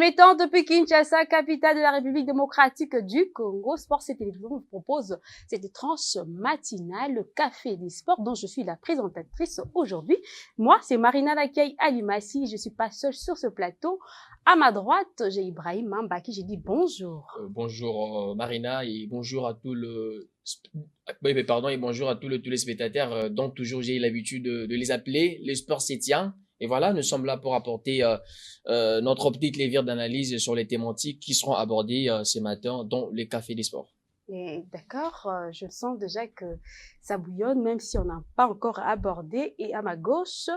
Émettant depuis Kinshasa, capitale de la République démocratique du Congo, Sport et Télévision vous propose cette tranche matinale, le Café des Sports, dont je suis la présentatrice aujourd'hui. Moi, c'est Marina Lakay Alimassi. Je ne suis pas seule sur ce plateau. À ma droite, j'ai Ibrahim Mamba qui j'ai dit bonjour. Bonjour Marina et bonjour à tout le pardon et bonjour à tous les téléspectateurs dont toujours j'ai l'habitude de les appeler les sports sétiens. Et voilà, nous sommes là pour apporter notre optique lévire d'analyse sur les thématiques qui seront abordées ce matin dans les cafés des sports. D'accord, je sens déjà que ça bouillonne, même si on n'a pas encore abordé. Et à ma gauche,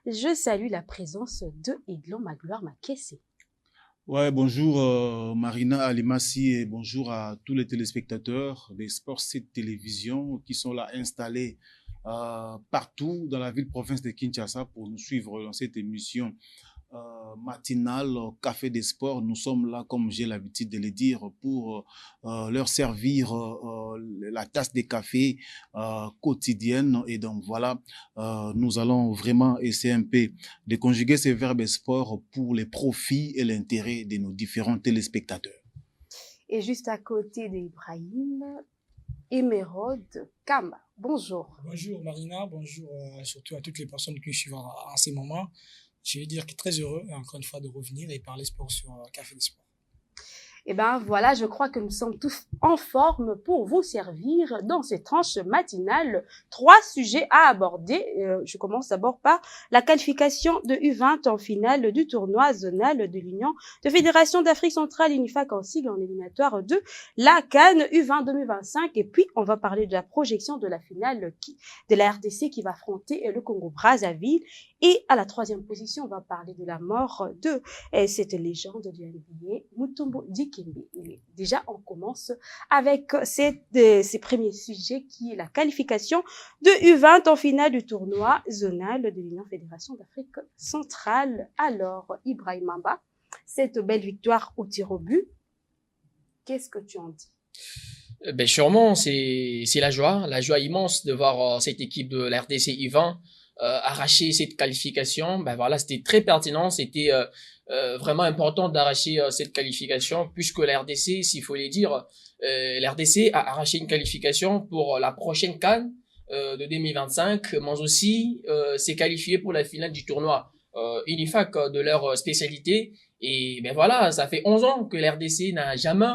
je salue la présence de Eglon Magloire Makessé. Ouais, bonjour Marina Alimassi et bonjour à tous les téléspectateurs des Sports 7 Télévision qui sont là installés partout dans la ville-province de Kinshasa pour nous suivre dans cette émission matinale Café des Sports. Nous sommes là, comme j'ai l'habitude de le dire, pour leur servir la tasse de café quotidienne. Et donc voilà, nous allons vraiment essayer un peu de conjuguer ces verbes sport pour les profits et l'intérêt de nos différents téléspectateurs. Et juste à côté d'Ibrahim, Émeraude Kamba. Bonjour. Bonjour Marina, bonjour surtout à toutes les personnes qui suivent en ces moments. Je veux dire que très heureux, encore une fois, de revenir et parler sport sur Café des Sports. Et bien voilà, je crois que nous sommes tous en forme pour vous servir dans cette tranche matinale. 3 sujets à aborder. Je commence d'abord par la qualification de U20 en finale du tournoi zonal de l'Union de Fédération d'Afrique centrale UNIFAC en sigle en éliminatoire de la CAN U20 2025. Et puis, on va parler de la projection de la finale de la RDC qui va affronter le Congo-Brazzaville. Et à la 3e position, on va parler de la mort de cette légende du NBA, Mutombo Dikembe. Déjà, on commence avec ces premiers sujets qui est la qualification de U20 en finale du tournoi zonal de l'Union Fédération d'Afrique centrale. Alors, Ibrahim Mamba, cette belle victoire au tir au but, qu'est-ce que tu en dis? Ben sûrement, c'est la joie immense de voir cette équipe de la RDC U20 arracher cette qualification. Ben voilà, c'était très pertinent, c'était vraiment important d'arracher cette qualification puisque la RDC, s'il faut le dire, la RDC a arraché une qualification pour la prochaine CAN de 2025, mais aussi s'est qualifié pour la finale du tournoi UNIFAC de leur spécialité. Et ben voilà, ça fait 11 ans que la RDC n'a jamais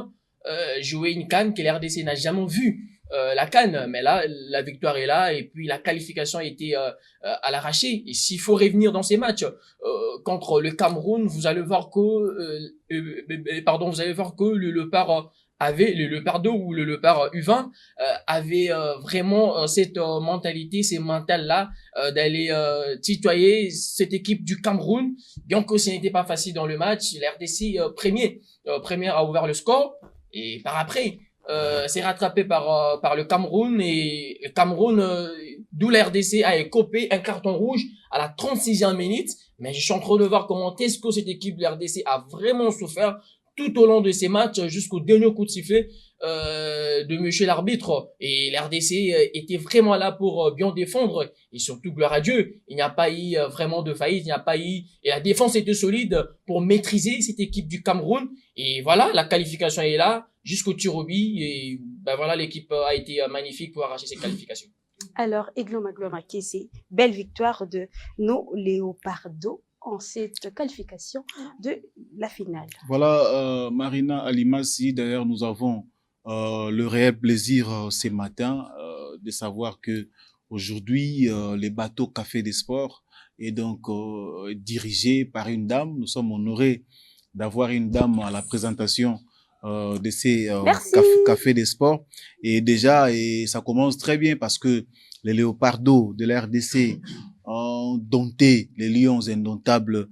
joué une CAN, que la RDC n'a jamais vu la CAN, mais là la victoire est là et puis la qualification a été à l'arraché. Et s'il faut revenir dans ces matchs contre le Cameroun, vous allez voir que le par avait le par 2 ou le par U20 avait vraiment cette mentalité, ces mentales là d'aller tutoyer cette équipe du Cameroun, bien que ce n'était pas facile dans le match. La RDC première a ouvert le score et par après c'est rattrapé par le Cameroun et le Cameroun, d'où la RDC a écopé un carton rouge à la 36e minute. Mais je suis en train de voir comment est-ce que cette équipe de la RDC a vraiment souffert tout au long de ces matchs jusqu'au dernier coup de sifflet de monsieur l'arbitre. Et la RDC était vraiment là pour bien défendre et surtout gloire à Dieu, il n'y a pas eu vraiment de faillite, il n'y a pas eu et la défense était solide pour maîtriser cette équipe du Cameroun. Et voilà, la qualification est là jusqu'au tir au but et ben voilà, l'équipe a été magnifique pour arracher cette qualification. Alors, Eglon Magloire Makessé, belle victoire de nos Léopardos en cette qualification de la finale. Voilà, Marina Alimassi, d'ailleurs, nous avons le réel plaisir ce matin de savoir que aujourd'hui, les bateaux Café des Sports est donc dirigé par une dame. Nous sommes honorés d'avoir une dame à la présentation de ces cafés des sports. Et déjà, ça commence très bien parce que les Léopardos de la RDC ont dompté les Lions indomptables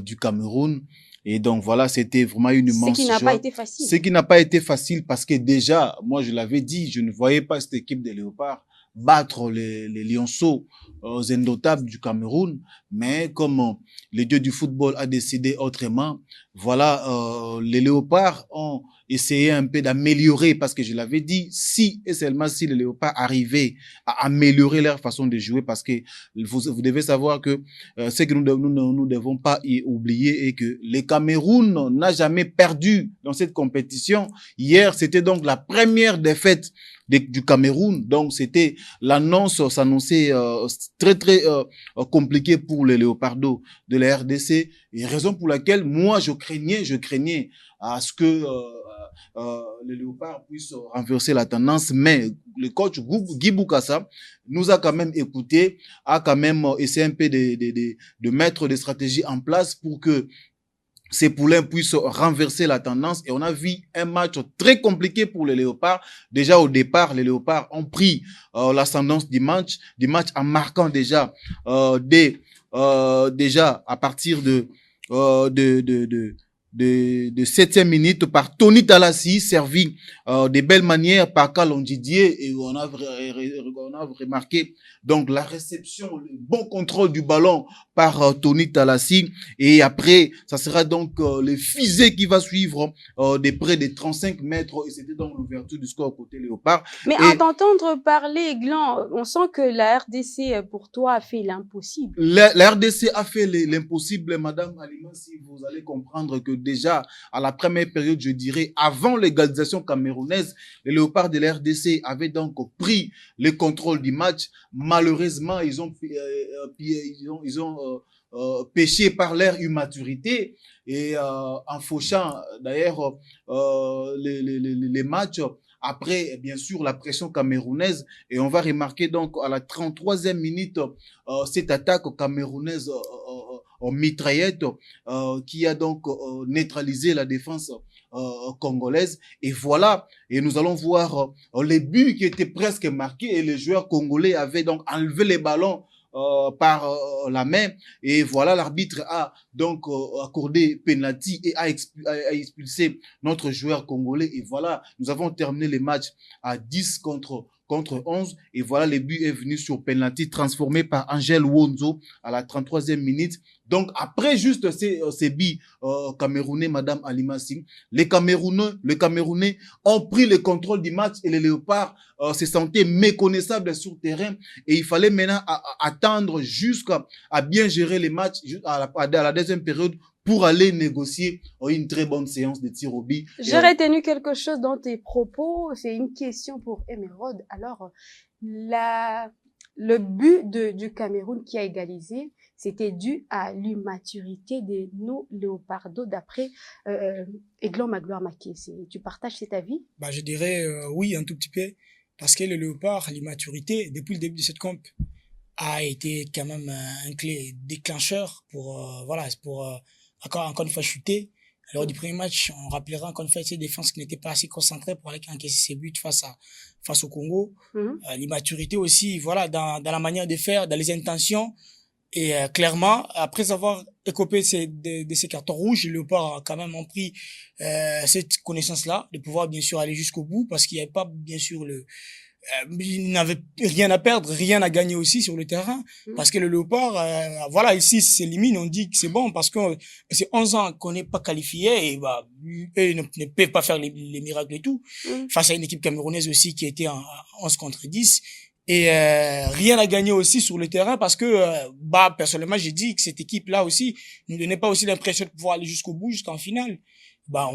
du Cameroun. Et donc voilà, c'était vraiment une immense joie. Ce qui n'a pas été facile. Ce qui n'a pas été facile parce que déjà, moi je l'avais dit, je ne voyais pas cette équipe des Léopards battre les Lionceaux indomptables du Cameroun, mais comme le dieu du football a décidé autrement, voilà, les Léopards ont essayer un peu d'améliorer, parce que je l'avais dit, si et seulement si les Léopards arrivaient à améliorer leur façon de jouer, parce que vous devez savoir que ce que nous ne devons pas y oublier est que le Cameroun n'a jamais perdu dans cette compétition. Hier, c'était donc la première défaite du Cameroun, donc c'était l'annonce s'annonçait très très compliqué pour les Léopardos de la RDC, et raison pour laquelle moi je craignais à ce que les Léopards puissent renverser la tendance, mais le coach Guy Boukassa nous a quand même écouté, a quand même essayé un peu de mettre des stratégies en place pour que ces poulains puissent renverser la tendance, et on a vu un match très compliqué pour les Léopards. Déjà au départ, les Léopards ont pris l'ascendance du match en marquant déjà déjà à partir de 7e minute par Tony Talassi, servi de belle manière par Kalon Didier, et on a remarqué donc la réception, le bon contrôle du ballon par Tony Talassi, et après ça sera donc le fusée qui va suivre de près de 35 mètres, et c'était donc l'ouverture du score côté Léopard. Mais à t'entendre parler, Glan, on sent que la RDC pour toi a fait l'impossible. La RDC a fait l'impossible, Madame Alima, si vous allez comprendre que déjà à la première période, je dirais avant l'égalisation camerounaise, les Léopards de la RDC avaient donc pris le contrôle du match. Malheureusement, ils ont péché par leur immaturité, et en fauchant d'ailleurs les matchs après, bien sûr, la pression camerounaise. Et on va remarquer donc à la 33e minute cette attaque camerounaise en mitraillette qui a donc neutralisé la défense congolaise. Et voilà, et nous allons voir les buts qui étaient presque marqués, et les joueurs congolais avaient donc enlevé les ballons par la main, et voilà, l'arbitre a donc accordé penalty et a expulsé notre joueur congolais, et voilà, nous avons terminé les matchs à 10 contre 11, et voilà, le but est venu sur penalty transformé par Angel Wonzo à la 33e minute. Donc après juste ces buts camerounais, Madame Alima Singh, les Camerounais ont pris le contrôle du match, et les Léopards se sentaient méconnaissables sur terrain, et il fallait maintenant attendre jusqu'à bien gérer les matchs à la deuxième période pour aller négocier une très bonne séance de tir au but. J'ai retenu quelque chose dans tes propos, c'est une question pour Emeraude. Alors, le but du Cameroun qui a égalisé, c'était dû à l'immaturité de nos Léopardos, d'après Eglan Magloire Makese. Tu partages cet avis? Je dirais oui, un tout petit peu, parce que le Léopard, l'immaturité, depuis le début de cette comp, a été quand même un clé déclencheur pour encore une fois chuter. Lors du premier match, on rappellera encore une fois ces défenses qui n'étaient pas assez concentrées pour aller encaisser ses buts face au Congo. L'immaturité aussi, voilà, dans la manière de faire, dans les intentions. Et clairement, après avoir écopé de ces cartons rouges, les Léopards a quand même ont pris cette connaissance-là, de pouvoir bien sûr aller jusqu'au bout, parce qu'il n'y avait pas bien sûr il n'avait rien à perdre, rien à gagner aussi sur le terrain, parce que le Léopard, voilà, ici s'élimine, on dit que c'est bon, parce que c'est 11 ans qu'on n'est pas qualifié, et eux ne peuvent pas faire les miracles et tout, face à une équipe camerounaise aussi qui était en 11 contre 10. Et rien à gagner aussi sur le terrain, parce que personnellement j'ai dit que cette équipe là aussi ne donnait pas aussi l'impression de pouvoir aller jusqu'au bout, jusqu'en finale.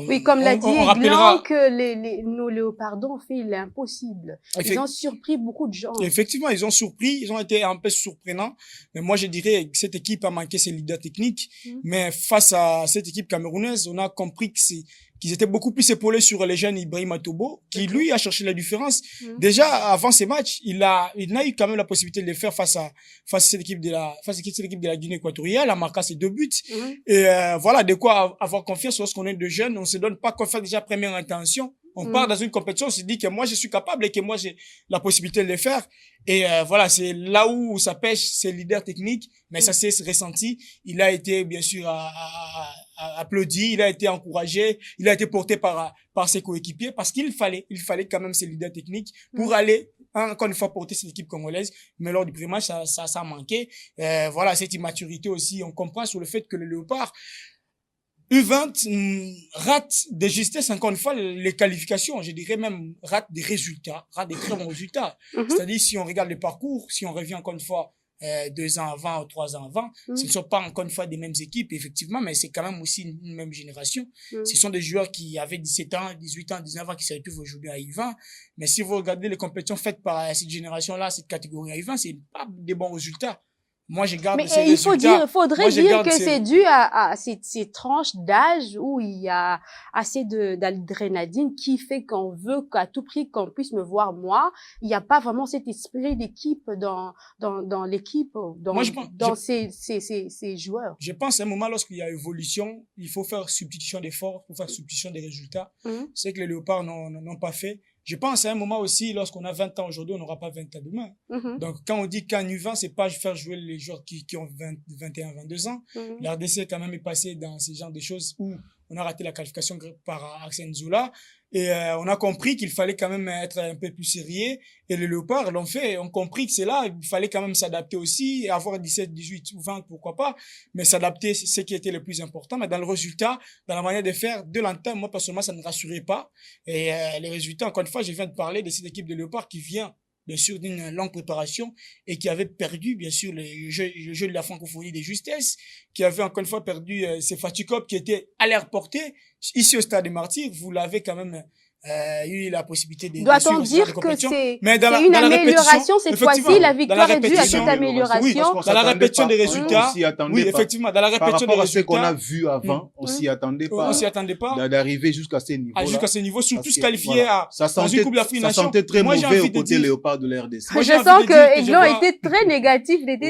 Oui, comme l'a dit Eglan, que nos Léopards ont fait l'impossible. Ils ont surpris beaucoup de gens. Effectivement, ils ont surpris, ils ont été un peu surprenants. Mais moi, je dirais que cette équipe a manqué ses leaders techniques. Mais face à cette équipe camerounaise, on a compris qu'ils étaient beaucoup plus épaulés sur les jeunes Ibrahima Tobo, qui lui a cherché la différence. Déjà, avant ces matchs, il a eu quand même la possibilité de le faire face à cette équipe de la Guinée équatoriale, en marquant ses 2 buts. Et voilà, de quoi avoir confiance lorsqu'on est de jeunes. On se donne pas confiance déjà première intention. On part dans une compétition, on se dit que moi je suis capable et que moi j'ai la possibilité de le faire. Et voilà, c'est là où ça pêche, c'est le leader technique, mais ça s'est ressenti. Il a été bien sûr applaudi, il a été encouragé, il a été porté par ses coéquipiers, parce qu'il fallait quand même ces leaders techniques pour aller encore une fois porter cette équipe congolaise. Mais lors du premier match, ça a manqué. Voilà, cette immaturité aussi, on comprend sur le fait que le Léopard, U20 rate de justesse, encore une fois, les qualifications. Je dirais même rate des résultats, rate des très bons résultats. C'est-à-dire, si on regarde le parcours, si on revient encore une fois 2 ans avant ou 3 ans avant, ce ne sont pas encore une fois des mêmes équipes, effectivement, mais c'est quand même aussi une même génération. Ce sont des joueurs qui avaient 17 ans, 18 ans, 19 ans, qui se retrouvent aujourd'hui à U20. Mais si vous regardez les compétitions faites par cette génération-là, cette catégorie à U20, c'est pas des bons résultats. Moi, je garde ces résultats. Faudrait dire que c'est dû à ces tranches d'âge où il y a assez d'adrénaline qui fait qu'on veut qu'à tout prix qu'on puisse me voir moi. Il n'y a pas vraiment cet esprit d'équipe dans l'équipe, dans ces joueurs. Je pense à un moment, lorsqu'il y a évolution, il faut faire substitution d'efforts, il faut faire substitution des résultats. C'est que les Léopards n'ont pas fait. Je pense à un moment aussi, lorsqu'on a 20 ans aujourd'hui, on n'aura pas 20 ans demain. Donc, quand on dit qu'en U20, c'est pas faire jouer les joueurs qui ont 21, 22 ans. La RDC, quand même, est passé dans ce genre de choses où on a raté la qualification par Arsène Zoula. Et on a compris qu'il fallait quand même être un peu plus sérieux. Et les Léopards l'ont fait. On a compris que c'est là. Il fallait quand même s'adapter aussi. Avoir 17, 18 ou 20, pourquoi pas. Mais s'adapter, c'est ce qui était le plus important. Mais dans le résultat, dans la manière de faire, de l'entame, moi, personnellement, ça ne rassurait pas. Et les résultats, encore une fois, je viens de parler de cette équipe de Léopards qui vient bien sûr d'une longue préparation et qui avait perdu bien sûr le jeu de la francophonie des justesses, qui avait encore une fois perdu ses Fatikop qui était à l'air porté ici au Stade des Martyrs. Vous l'avez quand même eu la possibilité de doit-on dire que c'est une amélioration cette fois-ci, la victoire est due à cette amélioration. Oui, dans la répétition des résultats, oui, effectivement, dans la répétition des résultats. Par rapport à ce qu'on a vu avant, on s'y attendait pas. On s'y attendait pas. D'arriver jusqu'à ces niveaux-là. Jusqu'à ces niveaux, surtout se qualifier dans une Coupe d'Afrique Nation. Ça sentait très mauvais au côté Léopard de la RDC. Je sens que Aiglon était très négatif, il était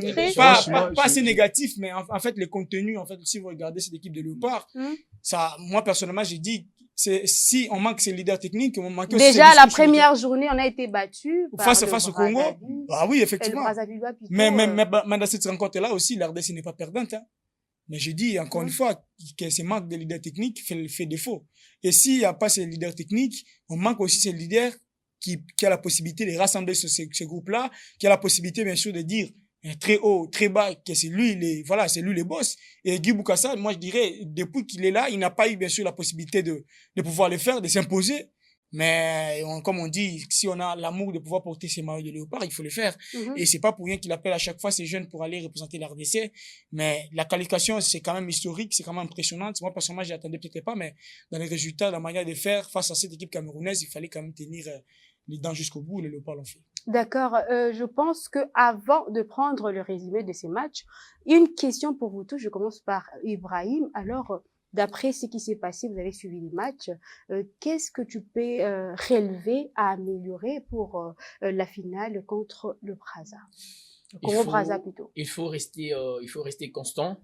très. Pas assez négatif, mais en fait, les contenus, en fait, si vous regardez cette équipe de Léopard, ça, moi, personnellement, j'ai dit, si on manque ses leaders techniques, on manque aussi déjà la première journée, on a été battu face au Congo. Ah oui, effectivement. Mais dans cette rencontre-là aussi, la RDC n'est pas perdante, hein. Mais je dis encore une fois que ce manque de leaders techniques fait défaut. Et s'il n'y a pas ces leaders techniques, on manque aussi ces leaders qui a la possibilité de rassembler ce groupe-là, qui a la possibilité, bien sûr, de dire très haut, très bas, que c'est lui le boss. Et Guy Boukassa, moi, je dirais, depuis qu'il est là, il n'a pas eu, bien sûr, la possibilité de pouvoir le faire, de s'imposer. Mais, comme on dit, si on a l'amour de pouvoir porter ses maillots de Léopard, il faut le faire. Et c'est pas pour rien qu'il appelle à chaque fois ces jeunes pour aller représenter la RDC. Mais la qualification, c'est quand même historique, c'est quand même impressionnant. Moi, personnellement, j'y attendais peut-être pas, mais dans les résultats, la manière de faire face à cette équipe camerounaise, il fallait quand même tenir les dents jusqu'au bout, les Léopards l'ont fait. D'accord. Je pense que avant de prendre le résumé de ces matchs, une question pour vous tous. Je commence par Ibrahim. Alors, d'après ce qui s'est passé, vous avez suivi les matchs. Qu'est-ce que tu peux relever à améliorer pour la finale contre le Brazza? Congo-Brazza plutôt. Il faut rester constant,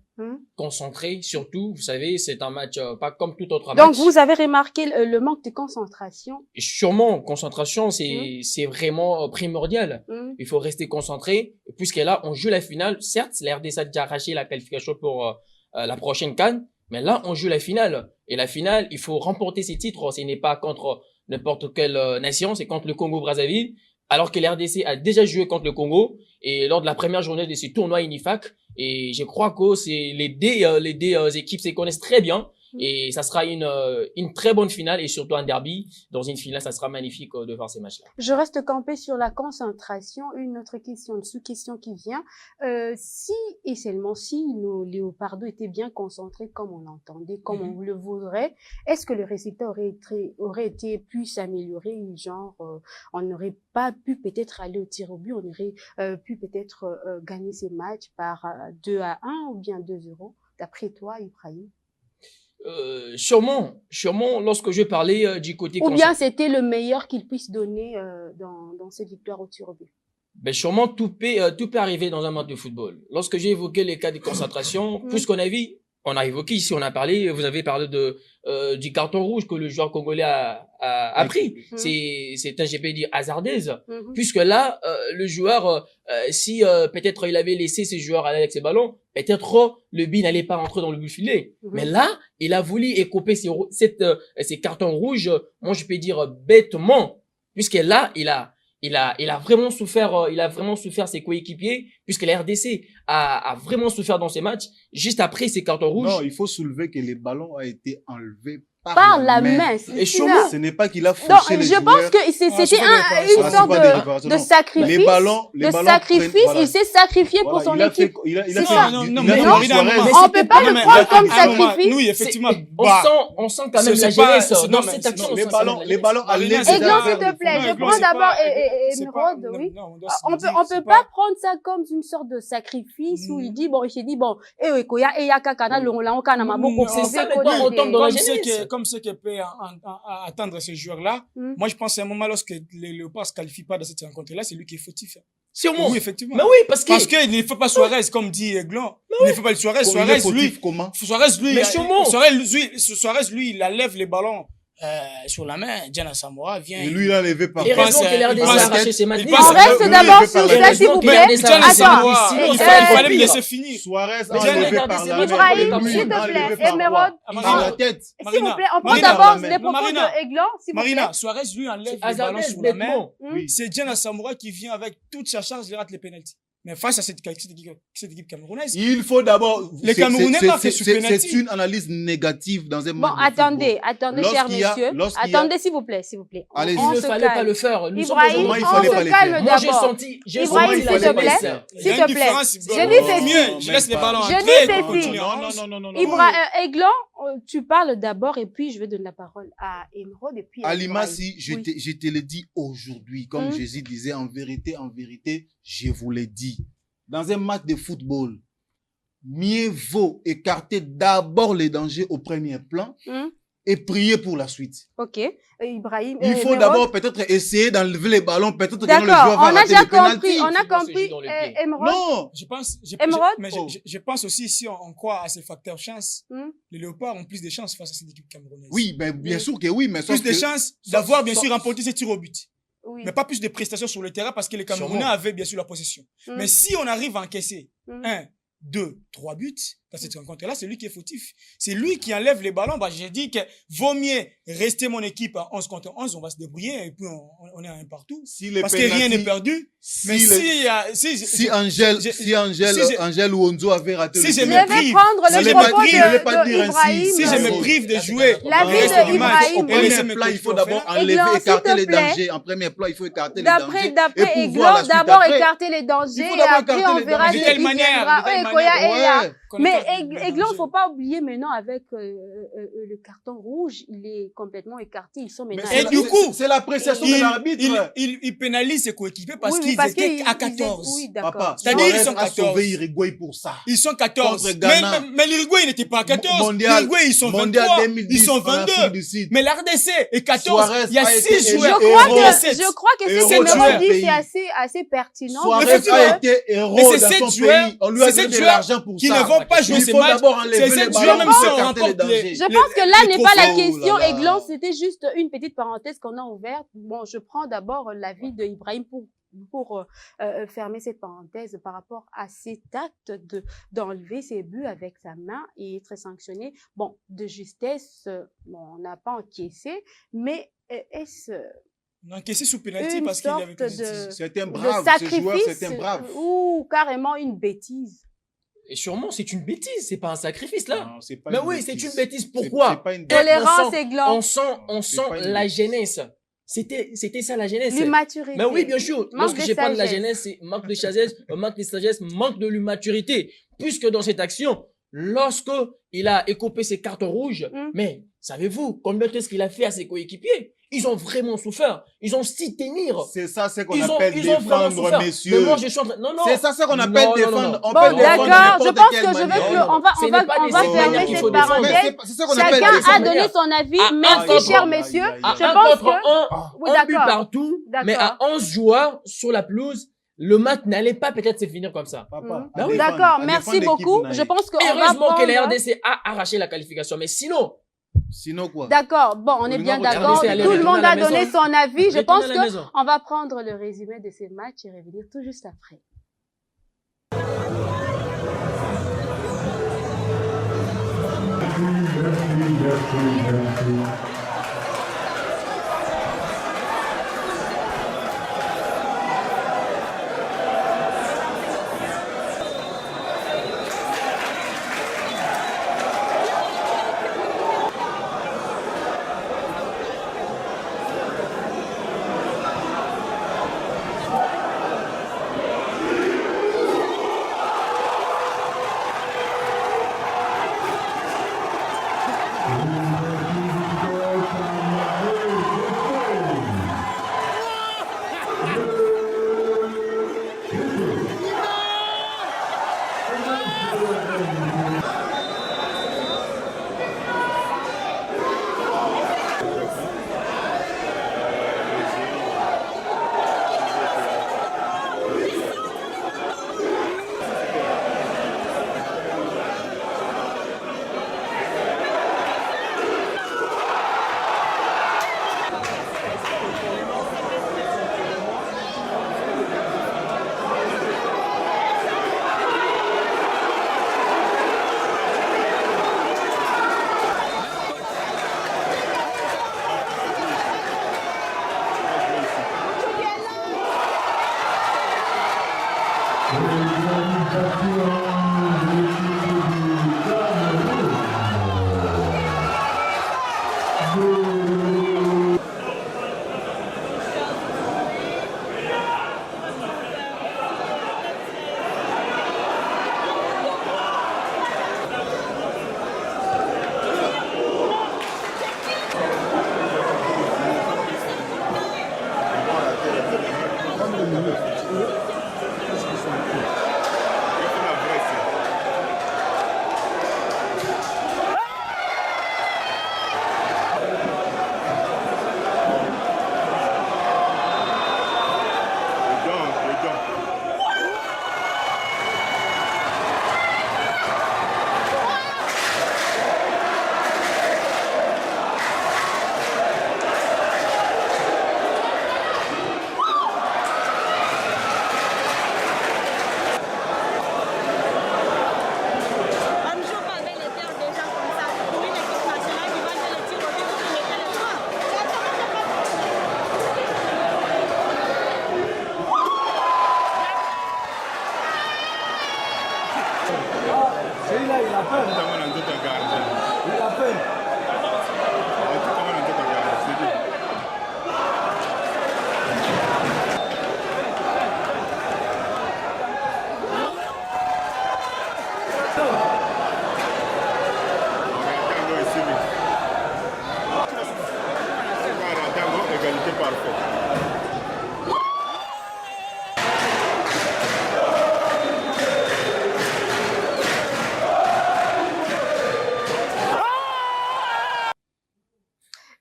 concentré. Surtout, vous savez, c'est un match pas comme tout autre match. Donc, vous avez remarqué le manque de concentration. Et sûrement, concentration, c'est vraiment primordial. Il faut rester concentré, puisque là, on joue la finale. Certes, la RDC a déjà arraché la qualification pour la prochaine CAN, mais là, on joue la finale. Et la finale, il faut remporter ces titres. Ce n'est pas contre n'importe quelle nation, c'est contre le Congo-Brazzaville. Alors que l'RDC a déjà joué contre le Congo et lors de la première journée de ce tournoi INIFAC. Et je crois que c'est les deux équipes se connaissent très bien. Et ça sera une très bonne finale et surtout un derby. Dans une finale, ça sera magnifique de voir ces matchs-là. Je reste campé sur la concentration. Une autre question, une sous-question qui vient. Si et seulement si nos Léopards étaient bien concentrés comme on l'entendait, comme on le voudrait, est-ce que le résultat aurait été plus amélioré? Genre, on n'aurait pas pu peut-être aller au tir au but, on aurait pu peut-être gagner ces matchs par 2-1 ou bien 2-0. D'après toi, Ibrahim? Sûrement, lorsque je parlais du côté... Ou bien c'était le meilleur qu'il puisse donner dans cette victoire au tir au but. Ben sûrement, tout peut arriver dans un match de football. Lorsque j'ai évoqué les cas de concentration, puisqu'on a évoqué ici, on a parlé, vous avez parlé du carton rouge que le joueur congolais a pris. C'est un, je peux dire, hasardeuse. Puisque là, le joueur, si peut-être il avait laissé ses joueurs aller avec ses ballons, peut-être le but n'allait pas rentrer dans le but filet. Mais là, il a voulu écoper ces cartons rouges, moi je peux dire bêtement, puisque là, il a vraiment souffert ses coéquipiers, puisque la RDC a vraiment souffert dans ces matchs. Juste après ces cartons rouges. Non, il faut soulever que les ballons ont été enlevés par la main. Et Chomo, Ce n'est pas qu'il a Donc, fauché les je joueurs. pense que c'était une sorte de sacrifice. Les ballons sacrifice, voilà. il s'est sacrifié pour son équipe. Il a C'est fait ça. du- Non, il a mais fait non, du mais Suarez. non, On peut pas le prendre comme sacrifice. Oui, effectivement. on sent quand même la jeunesse dans cette action. Les ballons enlevés. Aiglon, s'il te plaît, je prends d'abord Émeraude, oui. On peut pas prendre ça comme une sorte de sacrifice où il s'est dit, bon, C'est ça, maintenant, on tombe dans la jeunesse. Comme ce que peut attendre ce joueur-là. Moi, je pense qu'à un moment, lorsque les Léopards ne se qualifient pas dans cette rencontre-là, c'est lui qui est fautif. Sûrement. Oui, effectivement. Mais oui, parce qu'il ne faut pas Suarez, comme dit Aiglon. Il ne faut pas le Suarez. Suarez, lui, il enlève les ballons sur la main. Diana Samora vient. Et lui, il a levé par les raisons que l'RDC a arraché ses matchs. On reste d'abord sur ça, s'il vous plaît. Attends, il fallait me laisser finir. Suarez a enlevé par la main. Ibrahim, s'il te plaît, Émeraude. Dans la tête. S'il vous plaît, on prend Marina, d'abord les propos de Aiglon, s'il vous plaît. Marina, Suarez, lui, enlève les ballons sur la main. C'est Diana Samora qui vient avec toute sa charge, il rate les pénaltys. Mais face à cette équipe camerounaise, Il faut d'abord. Les Camerounais marquent sur penalty. C'est une analyse négative dans un match. Bon, attendez, chers messieurs. Attendez, s'il vous plaît. Allez, Il ne fallait pas le faire. Nous sommes Ibrahim, Comment il on fallait se pas les calme faire? Moi, j'ai d'abord. senti Ibrahim, la s'il te jeunesse. plaît. il y S'il a te une plaît. différence. Je lui fais Mieux, signe. je laisse les ballons Je entrer. lui fais on continue. signe. Non. Aiglon, tu parles d'abord et puis je vais donner la parole à Émeraude et puis à Alimassi, Ibrahim. je te le dis aujourd'hui, comme Jésus disait, en vérité, je vous l'ai dit. Dans un match de football, mieux vaut écarter d'abord les dangers au premier plan et prier pour la suite. Ok. Ibrahim. Il faut Émeraude. d'abord peut-être essayer d'enlever les ballons, peut-être que le joueur D'accord, va on a rater déjà le penalty. compris. On a Souvent, c'est compris. juste dans les pieds. Émeraude. Non, Émeraude. Je pense aussi, si on croit à ces facteurs chance, les Léopards ont plus de chances face à cette équipe camerounaise. oui, ben, bien sûr que oui, mais Plus sauf de que- chances d'avoir, bien sûr, remporté ces tirs au but. Oui. Mais pas plus de prestations sur le terrain parce que les Camerounais Sûrement. avaient bien sûr la possession. Mais si on arrive à encaisser 1, 2, 3 buts dans cette rencontre-là, c'est lui qui est fautif. C'est lui qui enlève les ballons. Bah, j'ai dit que vaut mieux rester mon équipe à 11 contre 11, on va se débrouiller et puis on est un partout. si les Parce que rien penalties- n'est perdu. Mais si Angèle ou Onzo avait raté si le je Je me vais prive, prendre si le je propos me prive, je vais pas dire ainsi. d'Ibrahim. si je me Non. prive de jouer La le vie reste de du match, Ibrahim. Au et premier laisser mes plan, il faut coéquipiers d'abord faire. enlever, Aiglon, écarter s'il te les plaît. dangers. En premier plan, il faut écarter les dangers. D'après et Aiglon, pouvoir la suite d'abord après. écarter les dangers Il faut et d'abord après écarter on les verra dangers. ce De telle qui manière, viendra. de telle Koya et manière. ya. Qu'on Mais écarte les Aiglon, dangers. il faut pas oublier maintenant avec le carton rouge, il est complètement écarté. Ils sont Mais maintenant. Et c'est du la- coup, c'est l'appréciation de l'arbitre. il pénalise ses coéquipiers parce Oui, qu'ils parce étaient qu'ils- à 14. Oui, Papa, d'accord. C'est-à-dire, ils Suarez sont a 14. sauvé Uruguay pour ça. Ils sont 14. Contre Ghana. Mais l'Uruguay, il n'était pas à 14. Mondial, L'Uruguay, ils sont Mondial 23. 2010 Ils sont en Afrique 22. du Sud. Mais l'RDC est 14. Suarez Il y a a 6 été joueurs. élu Je crois héros. Il y a que, sept. je crois que ce Héros que de Émeraude son dit, pays. c'est assez pertinent. Suarez Effectivement. a été héros Mais c'est dans sept son joueurs- pays. On lui a c'est donné sept de joueurs l'argent pour qui ça. ne vont pas jouer Il ces faut matchs. d'abord enlever C'est les sept ballons joueurs, même pour si on écarter les remporte les- dangers. Je pense que là les n'est pas la trophées. question, Oh là là. Aiglon, c'était juste une petite parenthèse qu'on a ouverte. Bon, je prends d'abord l'avis d'Ibrahim pour fermer cette parenthèse par rapport à cet acte d'enlever ses buts avec sa main et être sanctionné. Bon, de justesse, bon, on n'a pas encaissé, mais est-ce On a encaissé sous pénalty une parce qu'il sorte avait plus de C'est un brave. Ce joueur, sacrifice c'est un brave. ou carrément une bêtise? Et sûrement, c'est une bêtise, c'est pas un sacrifice là. Non, c'est pas Mais une oui, bêtise. c'est une bêtise. C'est Pourquoi pas une Et Tolérance, on sent- Aiglon. On sent C'est pas une la bêtise. jeunesse. C'était ça la jeunesse. L'immaturité. Mais oui, bien sûr. Manque Lorsque de je parle de la sagesse. jeunesse, c'est manque de sagesse, manque de l'immaturité. Puisque dans cette action, lorsque il a écopé ses cartes rouges, mais savez-vous combien de ce qu'il a fait à ses coéquipiers? Ils ont vraiment souffert. Ils ont si tenir. C'est ça, c'est qu'on Ils ont appelle vraiment défendre, souffert. messieurs. Mais moi, je suis en train... Non, non. C'est ça, c'est qu'on Non, appelle non, défendre. non, non. On Bon, peut défendre d'accord, je n'importe pense quelle que je vais manière. plus, Non, on va ce n'est pas fermer nécessairement qu'il cette faut parenthèse. défendre. C'est ça qu'on appelle Chacun a défendre. donné son avis. Ah, Merci, contre chers un. messieurs. Ah, Je Un pense contre que, un, oui, un but d'accord. partout, mais à D'accord. 11 joueurs sur la pelouse, le match n'allait pas peut-être se finir comme ça. Papa, Bah à oui. défendre, D'accord, à merci défendre beaucoup. l'équipe Je pense qu'on va Heureusement que la prendre... RDC a arraché la qualification, mais sinon, Sinon quoi? D'accord, bon, on est Oui, bien non, d'accord. regardez, Tout le retourne monde à a la donné maison. son avis. Je retourne pense à la que maison. on va prendre le résumé de ces matchs et revenir tout juste après.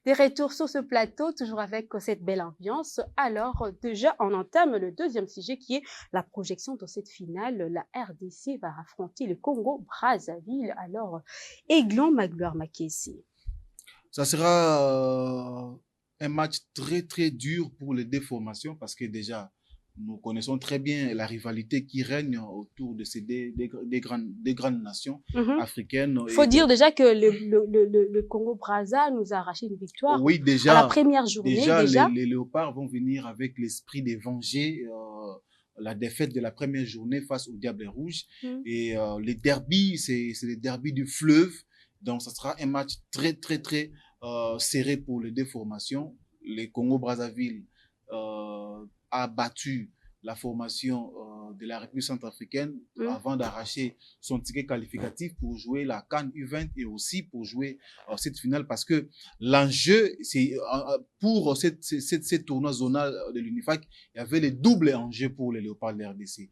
Des retours sur ce plateau, toujours avec cette belle ambiance. Alors, déjà, on entame le deuxième sujet qui est la projection dans cette finale. La RDC va affronter le Congo-Brazzaville. Alors, Aiglon Magloire Makessi. Ça sera un match très, très dur pour les deux formations parce que déjà, nous connaissons très bien la rivalité qui règne autour de ces des grandes nations africaines. Il faut dire déjà que le Congo-Brazza nous a arraché une victoire oui, déjà, à la première journée. Déjà. Les Léopards vont venir avec l'esprit de venger la défaite de la première journée face au Diable Rouge. Et les derbys, c'est les derbys du fleuve. Donc, ça sera un match très, très, très serré pour les deux formations. Le Congo-Brazzaville a battu la formation de la République centrafricaine avant d'arracher son ticket qualificatif pour jouer la CAN U20 et aussi pour jouer cette finale parce que l'enjeu, c'est pour cette tournoi zonal de l'UNIFAC, il y avait les doubles enjeux pour les Léopards de la RDC.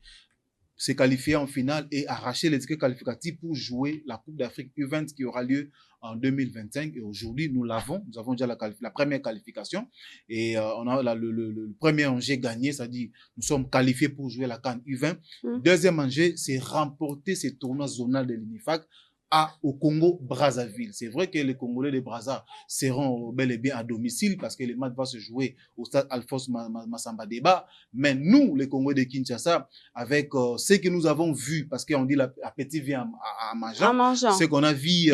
Se qualifier en finale et arracher les tickets qualificatifs pour jouer la Coupe d'Afrique U20 qui aura lieu en 2025. Et aujourd'hui, nous avons déjà la première qualification et on a le premier enjeu gagné, c'est-à-dire nous sommes qualifiés pour jouer la CAN U20. Deuxième enjeu, c'est remporter ces tournois zonal de l'UNIFAC au Congo-Brazzaville. C'est vrai que les Congolais de Brazza seront bel et bien à domicile parce que le match va se jouer au stade Alphonse Massamba Débat. Mais nous, les Congolais de Kinshasa, avec ce que nous avons vu, parce qu'on dit l'appétit vient en mangeant, ce qu'on a vu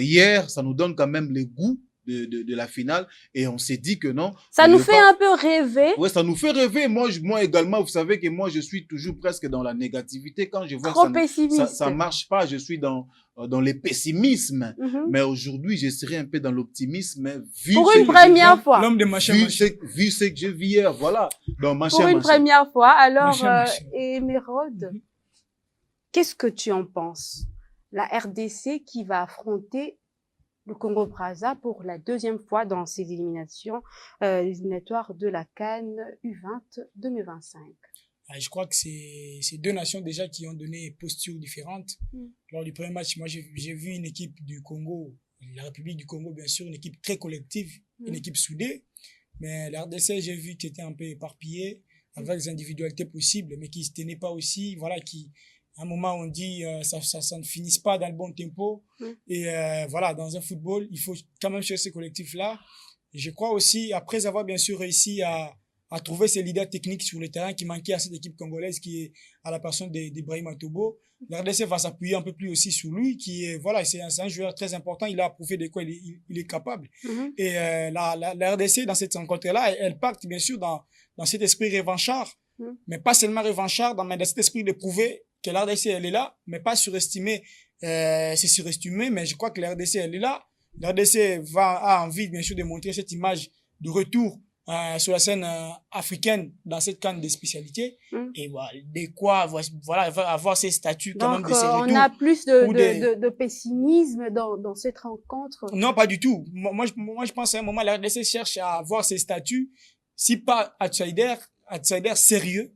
hier, ça nous donne quand même le goût de la finale et on s'est dit que non. Ça nous fait un peu rêver. Ouais, ça nous fait rêver. Moi également, vous savez que moi, je suis toujours presque dans la négativité. Quand je vois que ça marche pas, je suis dans le pessimisme. Mais aujourd'hui, je serai un peu dans l'optimisme. Pour une première fois. L'homme de machin. Vu ce que j'ai vu hier, voilà. Donc, pour une première fois. Alors, Émeraude, qu'est-ce que tu en penses? La RDC qui va affronter le Congo-Brazza pour la deuxième fois dans ses éliminatoires de la CAN U20 2025. Je crois que c'est deux nations déjà qui ont donné postures différentes. Lors du premier match, moi j'ai vu une équipe du Congo, la République du Congo bien sûr, une équipe très collective, une équipe soudée. Mais la RDC, j'ai vu qu'ils étaient un peu éparpillés, avec des individualités possibles, mais qui ne se tenaient pas aussi, voilà, qui... À un moment, on dit ça ne finisse pas dans le bon tempo. Et voilà, dans un football, il faut quand même chercher ces collectifs-là. Et je crois aussi, après avoir bien sûr réussi à trouver ces leaders techniques sur le terrain qui manquaient à cette équipe congolaise, qui est à la personne d'Ibrahim Atobo, la RDC va s'appuyer un peu plus aussi sur lui, qui est, voilà, c'est un joueur très important. Il a prouvé de quoi il est capable. Et la RDC, dans cette rencontre-là, elle pacte bien sûr dans cet esprit revanchard, mais pas seulement revanchard, mais dans cet esprit de prouver que la RDC, elle est là, mais pas surestimer, c'est surestimer, mais je crois que la RDC, elle est là. La RDC a envie, bien sûr, de montrer cette image de retour sur la scène africaine dans cette canne des spécialités. Et voilà, de quoi, voilà, avoir ces statuts quand même de ces retours. On a plus de pessimisme dans cette rencontre. Non, pas du tout. Moi, je pense à un moment, la RDC cherche à avoir ces statuts, si pas outsider sérieux.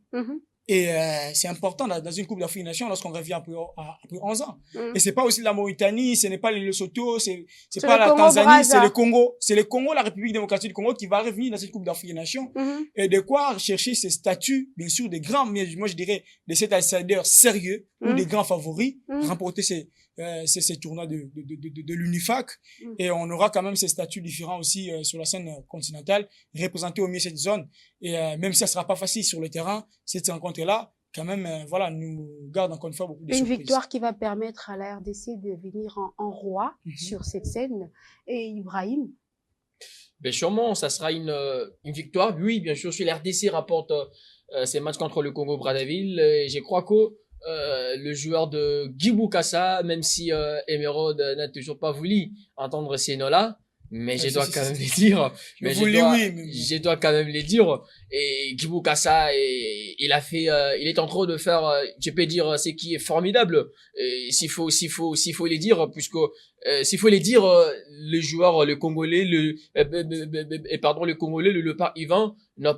Et c'est important dans une Coupe d'Afrique des Nations lorsqu'on revient après 11 ans. Et c'est pas aussi la Mauritanie, ce n'est pas le Lesotho, c'est pas la Tanzanie, c'est le Congo. C'est le Congo, la République démocratique du Congo qui va revenir dans cette Coupe d'Afrique des Nations. Et de quoi chercher ces statuts, bien sûr, des grands, moi je dirais, de cet outsider sérieux ou des grands favoris, remporter ces tournois de l'UNIFAC. Et on aura quand même ces statuts différents aussi sur la scène continentale, représentés au mieux cette zone. Et même si ça sera pas facile sur le terrain, cette rencontre-là, quand même, voilà, nous garde encore une fois beaucoup de surprises. Une victoire qui va permettre à la RDC de venir en roi sur cette scène. Et Ibrahim? Ben sûrement, ça sera une victoire. Oui, bien sûr, si la RDC rapporte ses matchs contre le Congo-Brazzaville, je crois que le joueur de Guibou Kassa, même si Emeraude n'a toujours pas voulu entendre ces noms-là, mais je dois quand même les dire. Je dois quand même les dire. Et Guibou Kassa, il est en train de faire, je peux dire, ce qui est formidable. S'il faut les dire, puisque, s'il faut les dire, le joueur, le Congolais, le Congolais, le Léopard Yvan, n'ont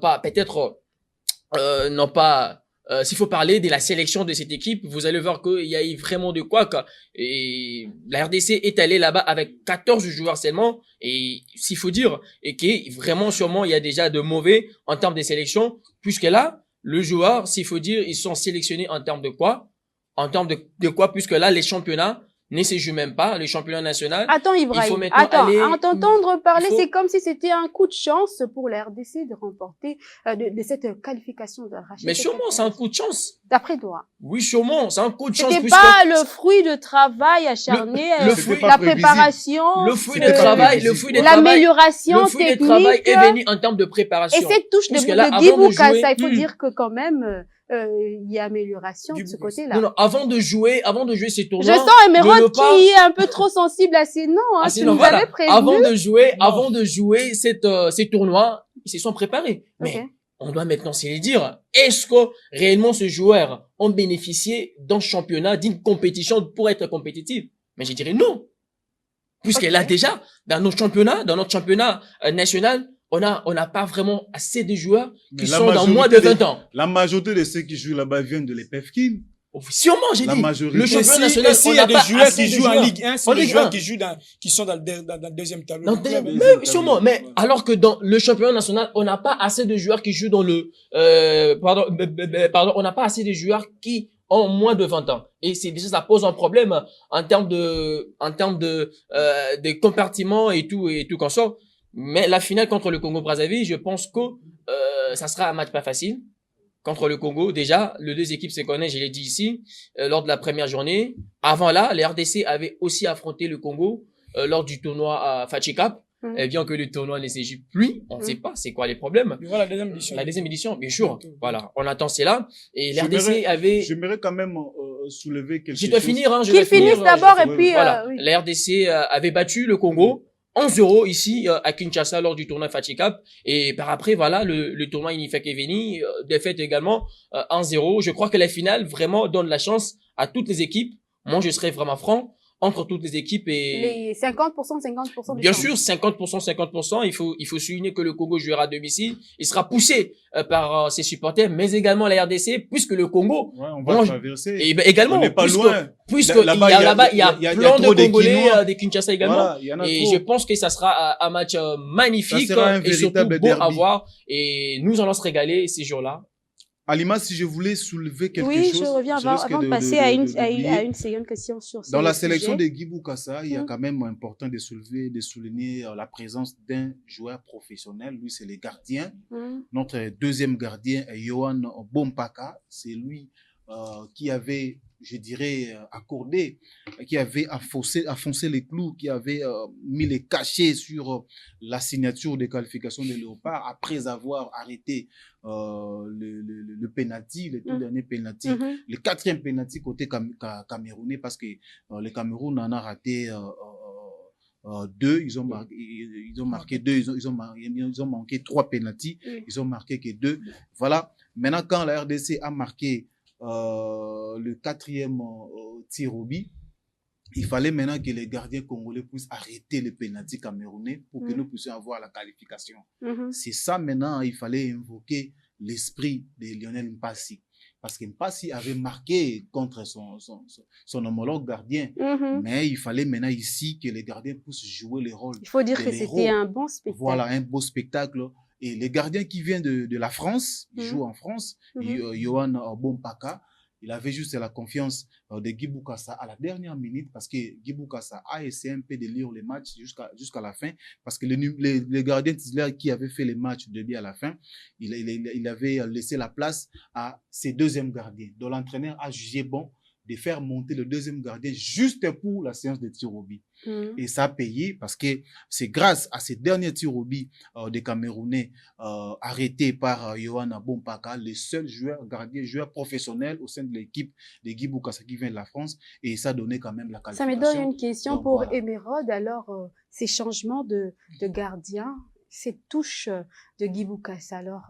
pas s'il faut parler de la sélection de cette équipe, vous allez voir qu'il y a eu vraiment de quoi. Et la RDC est allée là-bas avec 14 joueurs seulement. Et s'il faut dire, et que vraiment sûrement il y a déjà de mauvais en termes de sélection, puisque là, le joueur, s'il faut dire, ils sont sélectionnés en termes de quoi? En termes de quoi? Puisque là, les championnats ne se jouent même pas, le championnat national. Attends, Il Ibrahim. faut maintenant Attends, aller. à t'entendre parler, il faut- c'est comme si c'était un coup de chance pour la RDC de remporter, de cette qualification de racheter. Mais sûrement, c'est un coup de chance. D'après toi. Oui, sûrement, c'est un coup de chance. C'était puisque pas le fruit de travail acharné, le fruit- la prévisible. préparation, le fruit de C'était travail, le fruit de travail, l'amélioration le fruit de travail technique. est venu en termes de préparation. Et cette touche de Puisque là, Guy avant de jouer- Bukasa, il faut dire que quand même, il y a amélioration de Guy ce Bukasa. côté-là. Non, non, avant de jouer ces Je tournois. sens Emerald le Léopard- qui est un peu trop sensible à ces noms, hein. Tu sinon, nous voilà. avais prévenu. Avant de jouer ces tournois, ils se sont préparés. Mais Ok. on doit maintenant se le dire. Est-ce que réellement ces joueurs ont bénéficié d'un championnat, d'une compétition pour être compétitif? Mais je dirais non. Puisque là, déjà, dans notre championnat national, on n'a pas vraiment assez de joueurs qui Mais la sont dans majorité moins de 20 ans. La majorité de ceux qui jouent là-bas viennent de l'EPFKIN. Sûrement, j'ai La dit. majorité. Le championnat national, s'il on y a n'a des pas joueurs assez qui de jouent en joueurs. Ligue 1, c'est En des Ligue joueurs 1. qui sont dans le deuxième tableau. Non, du club. mais sûrement, mais alors que dans le championnat national, on n'a pas assez de joueurs qui jouent dans le, pardon, on n'a pas assez de joueurs qui ont moins de 20 ans. Et c'est déjà, ça pose un problème en termes de compartiments et tout qu'on sort. Mais la finale contre le Congo-Brazzaville, je pense que, ça sera un match pas facile. Contre le Congo, déjà, les deux équipes se connaissent, je l'ai dit ici, lors de la première journée. Avant là, les RDC avaient aussi affronté le Congo lors du tournoi à Fatih Cup. Mhm. Bien que le tournoi ne se joue plus, on ne sait pas c'est quoi les problèmes. Il y aura la deuxième édition. La deuxième édition, bien sûr. Bientôt. Voilà, on attend cela. Et J'aimerais- l'RDC avait... J'aimerais quand même soulever quelque Je chose. dois finir, hein, je Qu'ils dois finir. finissent d'abord et puis, Voilà, oui. la RDC avait battu le Congo 11-0 ici à Kinshasa lors du tournoi Fatih Cup. Et par après, voilà, le tournoi Inifek est venu, défaite également 1-0. Je crois que la finale vraiment donne la chance à toutes les équipes. Moi, je serais vraiment franc entre toutes les équipes et Les 50% des bien chances. sûr 50%. Il faut souligner que le Congo jouera à domicile. Il sera poussé par ses supporters, mais également la RDC, puisque le Congo Ouais, on va Bon, traverser. et ben, également On n'est pas puisque, loin. puisque Là-bas, il y a il y a plein trop de Congolais Quinois. des Kinshasa également. Voilà, il y en a Et trop. je pense que ça sera un match magnifique Ça sera un et surtout véritable beau à derby. voir. Et nous allons se régaler ces jours-là. Alima, si je voulais soulever quelque Oui, chose. je reviens je avant, risque avant de passer d'oublier. à une seconde question sur ce Dans la sujet. sélection de Guy Bukasa, il y a Mhm. quand même important de souligner la présence d'un joueur professionnel. Lui, c'est le gardien. Mhm. Notre deuxième gardien, Yohan Bompaka, c'est lui qui avait, je dirais, accordé, qui avait enfoncé les clous, qui avait mis les cachets sur la signature des qualifications de Léopard après avoir arrêté le penalty, le tout dernier penalty, Mhm. le quatrième penalty côté camerounais, parce que le Cameroun en a raté deux, ils ont marqué deux, ils ont manqué trois penalties, Oui. ils ont marqué que deux. Voilà. Maintenant, quand la RDC a marqué le quatrième tir au but, il fallait maintenant que les gardiens congolais puissent arrêter le penalty camerounais pour que nous puissions avoir la qualification. Mhm. C'est ça maintenant, il fallait invoquer l'esprit de Lionel Mpassi. Parce que Mpassi avait marqué contre son homologue gardien. Mhm. Mais il fallait maintenant ici que les gardiens puissent jouer les rôles. Il faut dire de que l'héros. c'était un bon spectacle. Voilà, un beau spectacle. Et les gardiens qui viennent de la France, ils Mhm. jouent en France, Mhm. Yohan Bompaka, il avait juste la confiance de Guy Bukasa à la dernière minute parce que Guy Bukasa a essayé un peu de lire les matchs jusqu'à la fin parce que les gardiens titulaires qui avaient fait les matchs de début à la fin, il avait laissé la place à ses deuxièmes gardiens. Donc l'entraîneur a jugé bon de faire monter le deuxième gardien juste pour la séance de tir au but. Mhm. Et ça a payé parce que c'est grâce à ces derniers tirs au but des Camerounais arrêtés par Yohan Bompaka, le seul joueur professionnel au sein de l'équipe de Guy Bukasa qui vient de la France. Et ça a donné quand même la Ça qualification. me donne une question Donc, pour voilà. Emerald. Alors, ces changements de gardien, cette touche de Guy Bukasa, alors,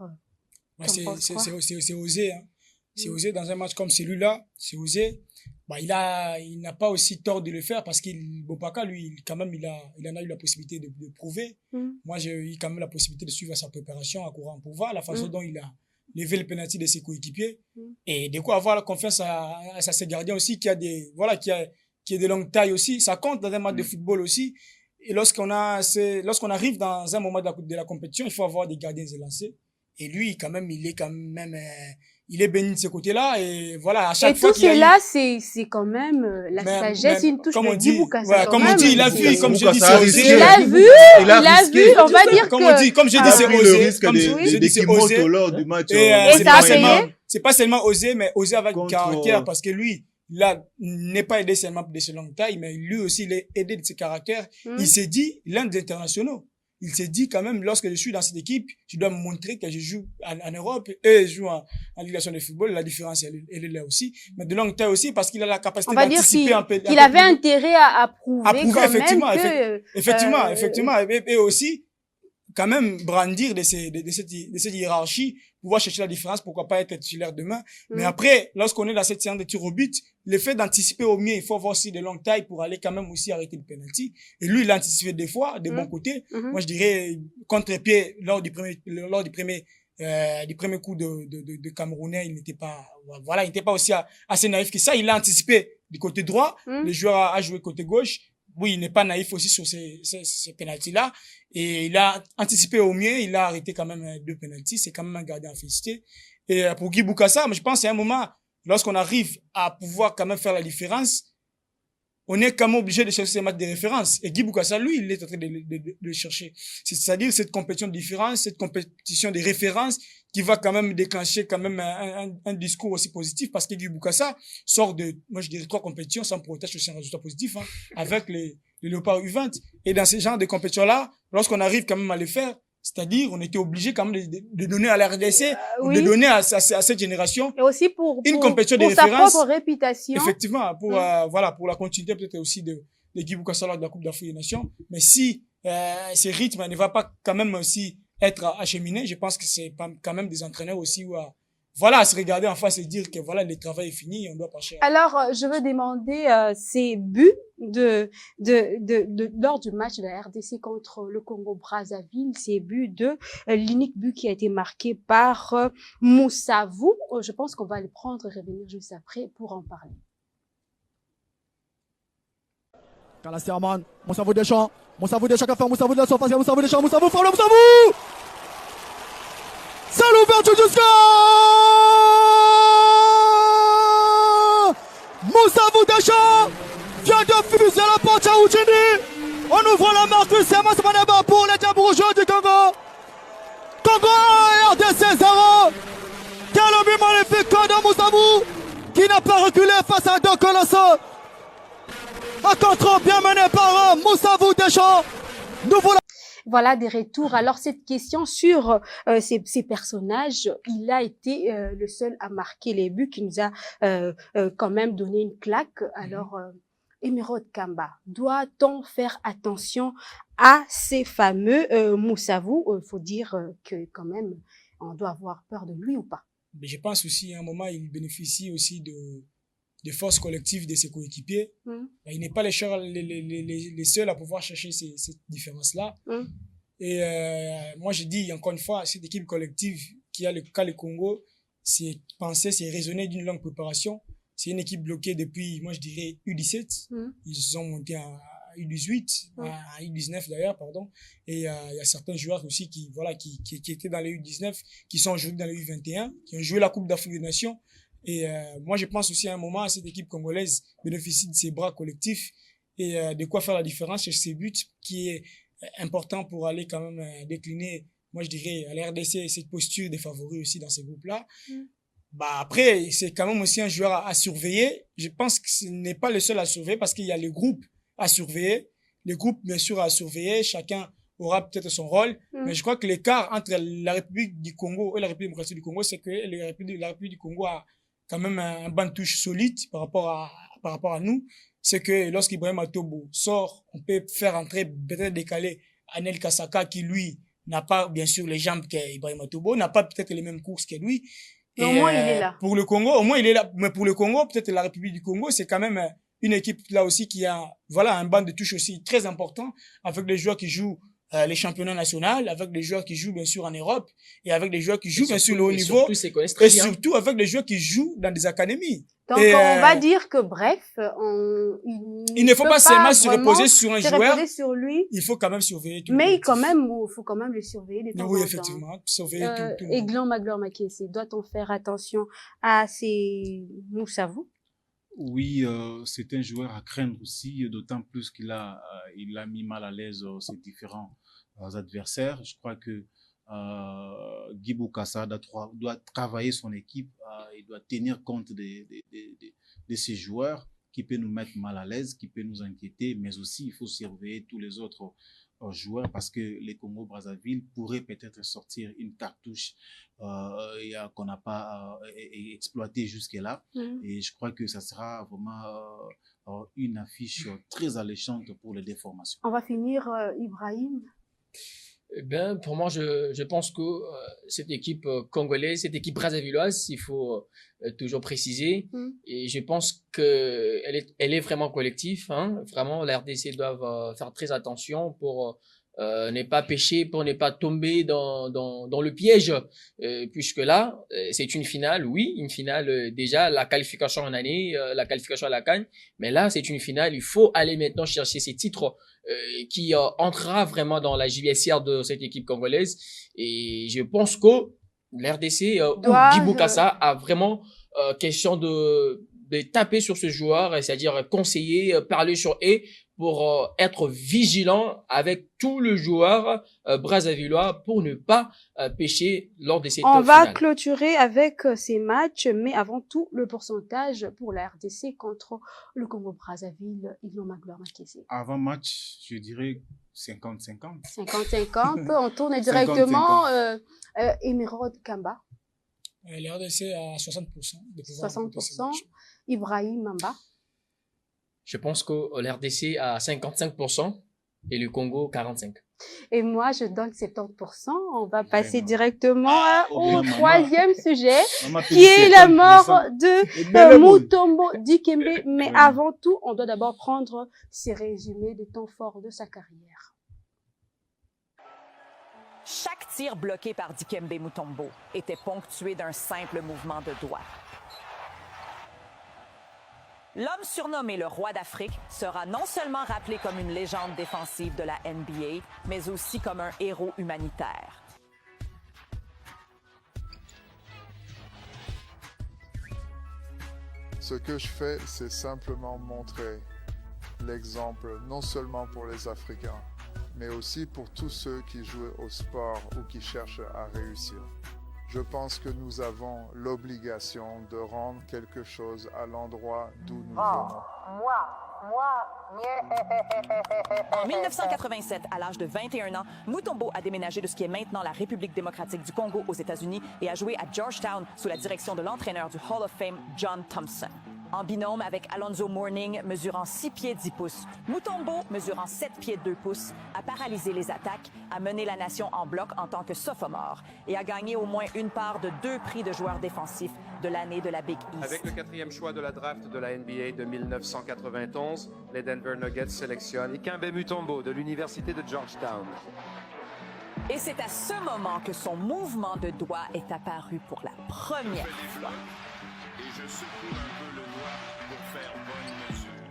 Ouais, t'en penses quoi? c'est osé. Hein. C'est osé dans un match comme celui-là. C'est osé. Bah, il n'a pas aussi tort de le faire parce qu'il, Bopaka, lui, quand même, il en a eu la possibilité de prouver. Mhm. Moi, j'ai eu quand même la possibilité de suivre sa préparation à courant pour voir la façon dont lever le penalty de ses coéquipiers et de quoi avoir la confiance à ses gardiens aussi qui a qui a des longues tailles aussi. Ça compte dans un match de football aussi. Et lorsqu'on arrive dans un moment de la compétition, il faut avoir des gardiens élancés. Et lui, quand même, il est béni de ce côté-là. Et voilà, à chaque fois tout cela, c'est quand même la sagesse, une touche de Guy Bokassa. Comme on dit, il a vu, comme je dis, c'est osé. Il a vu, on va dire que... Comme je dis, c'est osé. Comme je dis, c'est osé. Lors du match. Et ça a payé. C'est pas seulement osé, mais osé avec caractère, parce que lui, là, n'est pas aidé seulement de ses longues tailles, mais lui aussi, il est aidé de ses caractères. Il s'est dit, l'un des internationaux. Il s'est dit quand même, lorsque je suis dans cette équipe, je dois me montrer que je joue en Europe et je joue en Ligue nationale de football. La différence, elle est là aussi. Mais de longue taille aussi, parce qu'il a la capacité d'anticiper un peu. Il avait intérêt à prouver quand effectivement, même que... Effectivement. Et aussi, quand même, brandir de cette hiérarchie, pouvoir chercher la différence, pourquoi pas être titulaire demain. Mais après, lorsqu'on est dans cette séance de tir au but, le fait d'anticiper au mieux, il faut avoir aussi de longues tailles pour aller quand même aussi arrêter le penalty. Et lui, il a anticipé des fois, de bon côté. Moi, je dirais, contre-pied, lors du premier coup de Camerounais, il n'était pas aussi assez naïf que ça. Il a anticipé du côté droit. Le joueur a joué côté gauche. Oui, il n'est pas naïf aussi sur ces pénaltys-là. Et il a anticipé au mieux, il a arrêté quand même 2 pénaltys. C'est quand même un gardien à féliciter. Et pour Guy Bokassa, je pense qu'il y a un moment, lorsqu'on arrive à pouvoir quand même faire la différence, on est quand même obligé de chercher ces matchs de référence. Et Guy Bokassa, lui, il est en train de le chercher. C'est-à-dire cette compétition de différence, cette compétition de référence qui va quand même déclencher quand même un discours aussi positif, parce que Guy Bokassa sort de, moi je dirais 3 compétitions sans pour autant chercher un résultat positif, avec les Léopards U20. Et dans ces genres de compétitions-là, lorsqu'on arrive quand même à les faire, c'est-à-dire, on était obligé quand même de donner à la RDC, de donner à cette génération. Et aussi pour une compétition de sa référence. propre réputation. Effectivement, pour la continuité peut-être aussi de Guy Bokassa lors de la Coupe d'Afrique des Nations. Mais si, ce rythme ne va pas quand même aussi être acheminé, je pense que c'est quand même des entraîneurs aussi où à se regarder en face et dire que voilà, le travail est fini et on doit passer. Alors, je veux demander ces buts lors du match de la RDC contre le Congo-Brazzaville, ces buts l'unique but qui a été marqué par Moussavou. Je pense qu'on va le prendre et revenir juste après pour en parler. Kalasterman, Moussavou Deschamps qui a fait Moussavou de la surface, Moussavou Deschamps, Moussavou frappe le Moussavou! C'est l'ouverture du score! Moussavou Deschamps vient de fuser la porte à Oudjini. On ouvre la marque du Sermas Manaba pour les Diables Rouges du Congo. Congo RDC 0. Quel but magnifique de Moussavou qui n'a pas reculé face à deux colossaux. Un contrôle bien mené par Moussavou Deschamps. Voilà des retours. Alors cette question sur ces personnages, il a été le seul à marquer les buts, qui nous a quand même donné une claque. Alors Emeraude Kamba, doit-on faire attention à ces fameux Moussavou? Faut dire que quand même on doit avoir peur de lui ou pas? Mais je pense aussi à un moment il bénéficie aussi de force collective de ses coéquipiers. Il n'est pas les seuls à pouvoir chercher cette différence-là. Et moi, je dis encore une fois, cette équipe collective qui a le Congo, c'est raisonner d'une longue préparation. C'est une équipe bloquée depuis, moi je dirais, U17. Ils ont monté à U18, à U19 d'ailleurs, pardon. Et il y a certains joueurs aussi qui étaient dans les U19, qui sont aujourd'hui dans les U21, qui ont joué la Coupe d'Afrique des Nations. Et moi, je pense aussi à un moment, cette équipe congolaise bénéficie de ses bras collectifs et de quoi faire la différence sur ses buts, qui est important pour aller quand même décliner, moi je dirais, à la RDC, cette posture des favoris aussi dans ces groupes-là. Après, c'est quand même aussi un joueur à surveiller. Je pense que ce n'est pas le seul à surveiller parce qu'il y a les groupes à surveiller. Les groupes, bien sûr, à surveiller. Chacun aura peut-être son rôle. Mais je crois que l'écart entre la République du Congo et la République démocratique du Congo, c'est que la République du Congo a quand même un banc de touche solide par rapport à nous. C'est que lorsqu'Ibrahim Atobo sort, on peut faire entrer, peut-être décaler Anel Kasaka qui, lui, n'a pas, bien sûr, les jambes qu'Ibrahim Atobo, n'a pas peut-être les mêmes courses que lui. Mais au moins, il est là. Pour le Congo, au moins, il est là. Mais pour le Congo, peut-être la République du Congo, c'est quand même une équipe là aussi qui a, un banc de touche aussi très important avec les joueurs qui jouent les championnats nationaux, avec des joueurs qui jouent bien sûr en Europe et avec des joueurs qui jouent bien sûr le haut Et niveau surtout, ils se connaissent très et bien. surtout avec des joueurs qui jouent dans des académies. Donc, Et, on va dire que, bref, il ne faut peut pas seulement se vraiment reposer sur un se joueur, reposer sur lui, il faut quand même surveiller tout le mais collectif. il faut quand même le surveiller de temps Oui, en temps. effectivement, surveiller tout le monde. Aiglon Maglor Makiese, doit-on faire attention à ces Moussavou? Oui, c'est un joueur à craindre aussi, d'autant plus il a mis mal à l'aise ses différents adversaires. Je crois que Guy Bokassa doit travailler son équipe, il doit tenir compte de ces joueurs qui peuvent nous mettre mal à l'aise, qui peuvent nous inquiéter, mais aussi il faut surveiller tous les autres joueurs parce que les Congo-Brazzaville pourraient peut-être sortir une cartouche qu'on n'a pas exploitée jusque-là. Et je crois que ça sera vraiment une affiche très alléchante pour les déformations. On va finir, Ibrahim. Eh bien, pour moi, je pense que cette équipe congolaise, cette équipe brazzavilloise, il faut toujours préciser, et je pense que elle est vraiment collective, hein. Vraiment, la RDC doivent faire très attention pour ne pas pécher, pour ne pas tomber dans le piège, puisque là, c'est une finale, oui, une finale, déjà, la qualification en année, la qualification à la CAN, mais là, c'est une finale, il faut aller maintenant chercher ces titres qui entrera vraiment dans la JVSR de cette équipe congolaise, et je pense que l'RDC ou Guy Bokassa a vraiment question de taper sur ce joueur, c'est-à-dire conseiller, parler sur eux pour être vigilant avec tous les joueurs brazzavillois pour ne pas pécher lors de cette finale. On va clôturer avec ces matchs, mais avant tout, le pourcentage pour la RDC contre le Congo-Brazzaville, Aiglon Maglor Makiese. Avant match, je dirais 50-50. 50-50, on tourne directement Emerald Kamba. La RDC à 60%. 60%. Ibrahim Mamba. Je pense que l'RDC a 55% et le Congo 45%. Et moi, je donne 70%. On va passer directement au Maman. troisième sujet, Maman, qui est la mort de Et Mutombo Dikembe. Mais avant tout, on doit d'abord prendre ces résumés des temps forts de sa carrière. Chaque tir bloqué par Dikembe Mutombo était ponctué d'un simple mouvement de doigt. L'homme surnommé le roi d'Afrique sera non seulement rappelé comme une légende défensive de la NBA, mais aussi comme un héros humanitaire. Ce que je fais, c'est simplement montrer l'exemple non seulement pour les Africains, mais aussi pour tous ceux qui jouent au sport ou qui cherchent à réussir. Je pense que nous avons l'obligation de rendre quelque chose à l'endroit d'où nous venons. En 1987, à l'âge de 21 ans, Mutombo a déménagé de ce qui est maintenant la République démocratique du Congo aux États-Unis et a joué à Georgetown sous la direction de l'entraîneur du Hall of Fame, John Thompson. En binôme avec Alonzo Mourning, mesurant 6 pieds 10 pouces, Mutombo, mesurant 7 pieds 2 pouces, a paralysé les attaques, a mené la nation en bloc en tant que sophomore et a gagné au moins une part de 2 prix de joueur défensif de l'année de la Big East. Avec le 4e choix de la draft de la NBA de 1991, les Denver Nuggets sélectionnent Dikembe Mutombo de l'Université de Georgetown. Et c'est à ce moment que son mouvement de doigt est apparu pour la première fois.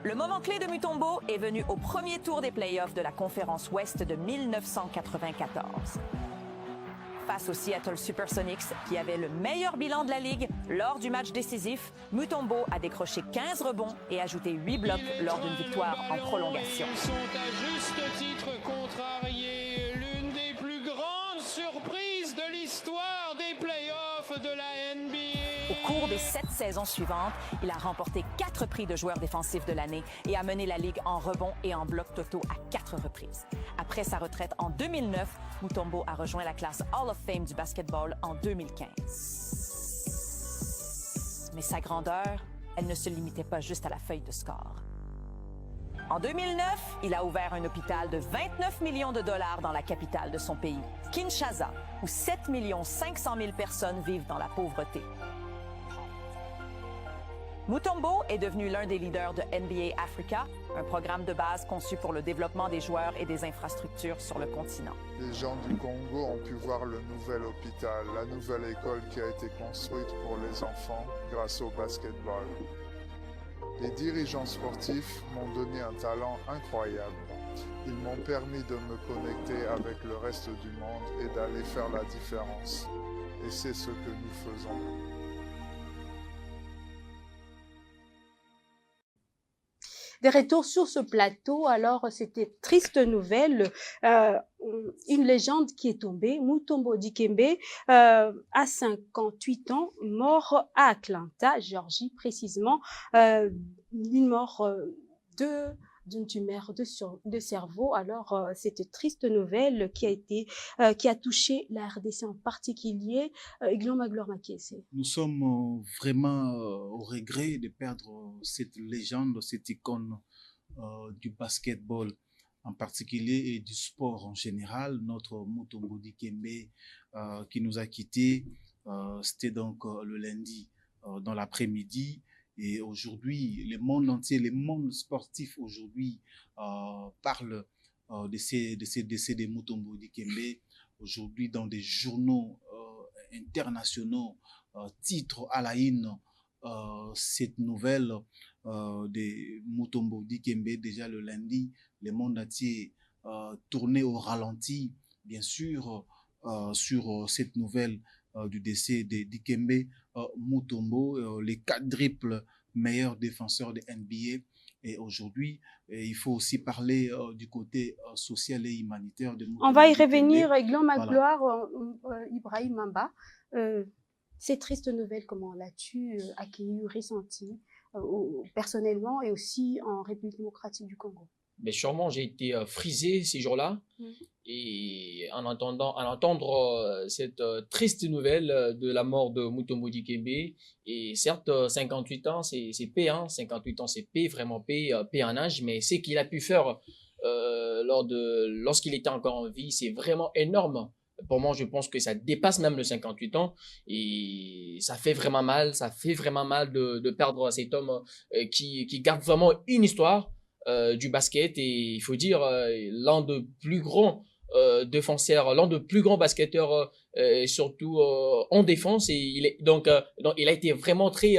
Le moment clé de Mutombo est venu au premier tour des playoffs de la conférence Ouest de 1994. Face aux Seattle Supersonics, qui avaient le meilleur bilan de la Ligue, lors du match décisif, Mutombo a décroché 15 rebonds et ajouté 8 blocs lors d'une victoire en prolongation. Ils sont à juste titre contrariés. L'une des plus grandes surprises de l'histoire des playoffs de la NBA. Au cours des 7 saisons suivantes, il a remporté 4 prix de joueur défensif de l'année et a mené la Ligue en rebonds et en blocs totaux à 4 reprises. Après sa retraite en 2009, Mutombo a rejoint la classe Hall of Fame du basketball en 2015. Mais sa grandeur, elle ne se limitait pas juste à la feuille de score. En 2009, il a ouvert un hôpital de 29 millions de dollars dans la capitale de son pays, Kinshasa, où 7 500 000 personnes vivent dans la pauvreté. Mutombo est devenu l'un des leaders de NBA Africa, un programme de base conçu pour le développement des joueurs et des infrastructures sur le continent. Les gens du Congo ont pu voir le nouvel hôpital, la nouvelle école qui a été construite pour les enfants grâce au basketball. Les dirigeants sportifs m'ont donné un talent incroyable. Ils m'ont permis de me connecter avec le reste du monde et d'aller faire la différence. Et c'est ce que nous faisons. Des retours sur ce plateau, alors c'était triste nouvelle, une légende qui est tombée, Mutombo Dikembe, à 58 ans, mort à Atlanta, Géorgie précisément, une mort d'une tumeur de cerveau. Alors, c'était triste nouvelle qui a touché la RDC en particulier. Iglon Maglor Makese. Nous sommes vraiment au regret de perdre cette légende, cette icône du basketball en particulier et du sport en général. Notre Mutombo Dikembe qui nous a quittés, c'était donc le lundi dans l'après-midi. Et aujourd'hui, le monde entier, le monde sportif aujourd'hui parle de ces décès de Mutombo Dikembe. Aujourd'hui, dans des journaux internationaux, titre à la une, cette nouvelle de Mutombo Dikembe, déjà le lundi, le monde entier tournait au ralenti, bien sûr, sur cette nouvelle du décès de Dikembe Mutombo, les quadruples meilleurs défenseurs de NBA. Et aujourd'hui, il faut aussi parler du côté social et humanitaire de Mutombo. On va y Dikembe. revenir, Iglon Magloire, Voilà. Ibrahim Mamba. Ces tristes nouvelles, comment l'as-tu accueilli ou ressenti personnellement et aussi en République démocratique du Congo? Mais sûrement, j'ai été frisé ces jours-là. Et en entendre cette triste nouvelle de la mort de Mutombo Dikembe, et certes, 58 ans, c'est paix, hein, 58 ans, c'est paix, vraiment paix en âge, mais ce qu'il a pu faire lorsqu'il était encore en vie, c'est vraiment énorme. Pour moi, je pense que ça dépasse même le 58 ans et ça fait vraiment mal de perdre cet homme qui garde vraiment une histoire du basket, et il faut dire l'un des plus grands défenseurs, l'un des plus grands basketteurs, surtout en défense, et donc il a été vraiment très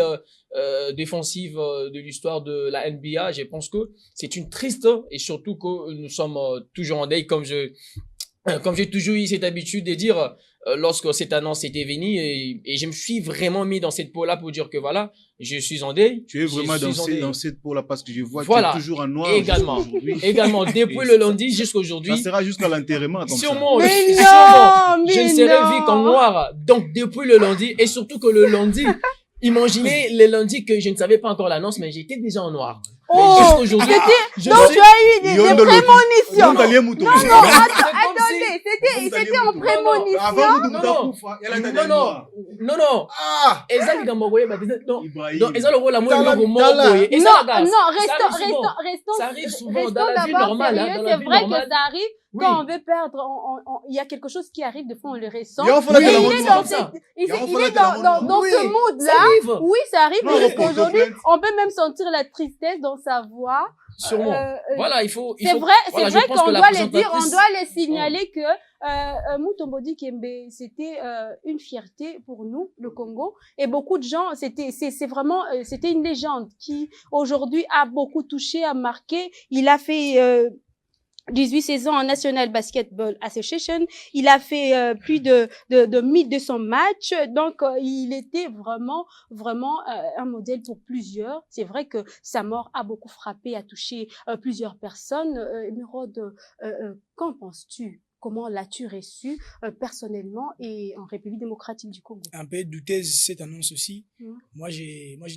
défensif de l'histoire de la NBA. Je pense que c'est une triste, et surtout que nous sommes toujours en deuil, comme j'ai toujours eu cette habitude de dire lorsque cette annonce était venue, et je me suis vraiment mis dans cette peau-là pour dire que voilà, je suis en deuil. Tu es vraiment dans cette peau-là parce que je vois voilà. que tu es toujours en noir. Également, depuis le lundi jusqu'à aujourd'hui. Ça sera jusqu'à l'enterrement. Sûrement, mais je ne serai vu qu'en noir. Donc, depuis le lundi, et surtout que le lundi, imaginez le lundi que je ne savais pas encore l'annonce, mais j'étais déjà en noir. Oh, aujourd'hui, donc tu as eu des prémonitions. Non, attendez, c'était en prémonition. Non. Restons d'abord sérieux. C'est vrai que ça arrive. Quand on veut perdre, il y a quelque chose qui arrive, des fois on le ressent. Il est dans ce mood-là. Oui, ça arrive. Aujourd'hui, on peut même sentir la tristesse dans sa voix. Sûrement. Voilà, il faut. C'est vrai qu'on doit le dire, on doit le signaler que Mutombo Dikembe, c'était une fierté pour nous, le Congo, et beaucoup de gens, c'était une légende qui aujourd'hui a beaucoup touché, a marqué. Il a fait 18 saisons en National Basketball Association. Il a fait plus de 1200 matchs. Donc, il était vraiment un modèle pour plusieurs. C'est vrai que sa mort a beaucoup frappé, a touché plusieurs personnes. Mérode, qu'en penses-tu? Comment l'as-tu reçu personnellement et en République démocratique du Congo? Un peu douteuse cette annonce aussi. Moi, je me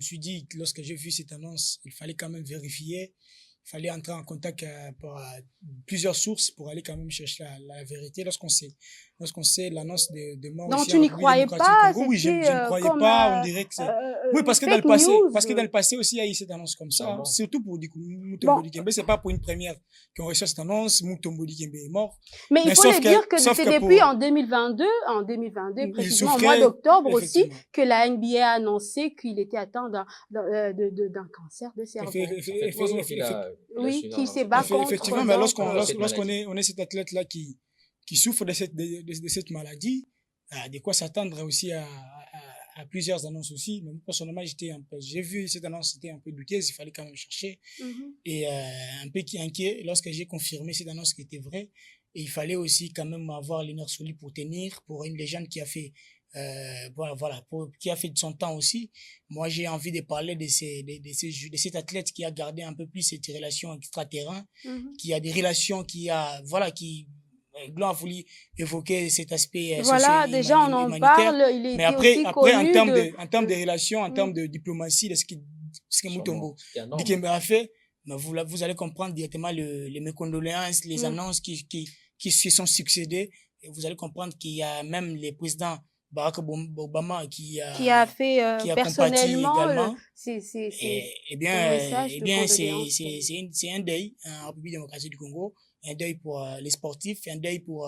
suis dit, lorsque j'ai vu cette annonce, il fallait quand même vérifier. fallait entrer en contact par plusieurs sources pour aller quand même chercher la vérité. Lorsqu'on sait l'annonce de mort Donc, ici tu en n'y République croyais démocratique pas, du Congo, oui, je c'était ne croyais comme pas. On dirait que c'est... Oui, parce que dans le fake passé, news. aussi, il y a eu cette annonce comme ça. Clairement. Surtout pour Mutombo Bon, Dikembe. C'est pas pour une première qu'on reçoit cette annonce. Mutombo Dikembe est mort. mais il Mais faut sauf le dire sauf que que depuis pour... en 2022, Il précisément au mois souffrait, d'octobre aussi, effectivement. que la NBA a annoncé qu'il était atteint d'un cancer de cerveau. Ça fait 3 ans qu'il a Oui, su qui dans s'est cette bat maladie. contre Effectivement, mais donc lorsqu'on maladie. est cet athlète-là qui souffre de cette maladie, de quoi s'attendre aussi à plusieurs annonces aussi. Mais moi, personnellement, j'ai vu cette annonce, c'était un peu douteuse, il fallait quand même chercher. Et un peu inquiet lorsque j'ai confirmé cette annonce qui était vraie. Et il fallait aussi quand même avoir l'énergie solide pour tenir, pour une légende qui a fait qui a fait de son temps aussi. Moi, j'ai envie de parler de cet athlète qui a gardé un peu plus cette relation extra-terrain, qui a des relations, Gland a voulu évoquer cet aspect voilà, déjà on en parle, il mais était après, aussi en termes connu en termes de relations, en termes de diplomatie, de ce que Sûrement, Mutombo c'était un homme. Dikembe a fait, mais vous allez comprendre directement les mécondoléances, les annonces qui se sont succédées. Et vous allez comprendre qu'il y a même les présidents Barack Obama qui a fait qui a personnellement compati également. c'est Eh message de bien, condoléances. c'est un deuil en République démocratique du Congo, un deuil pour les sportifs, un deuil pour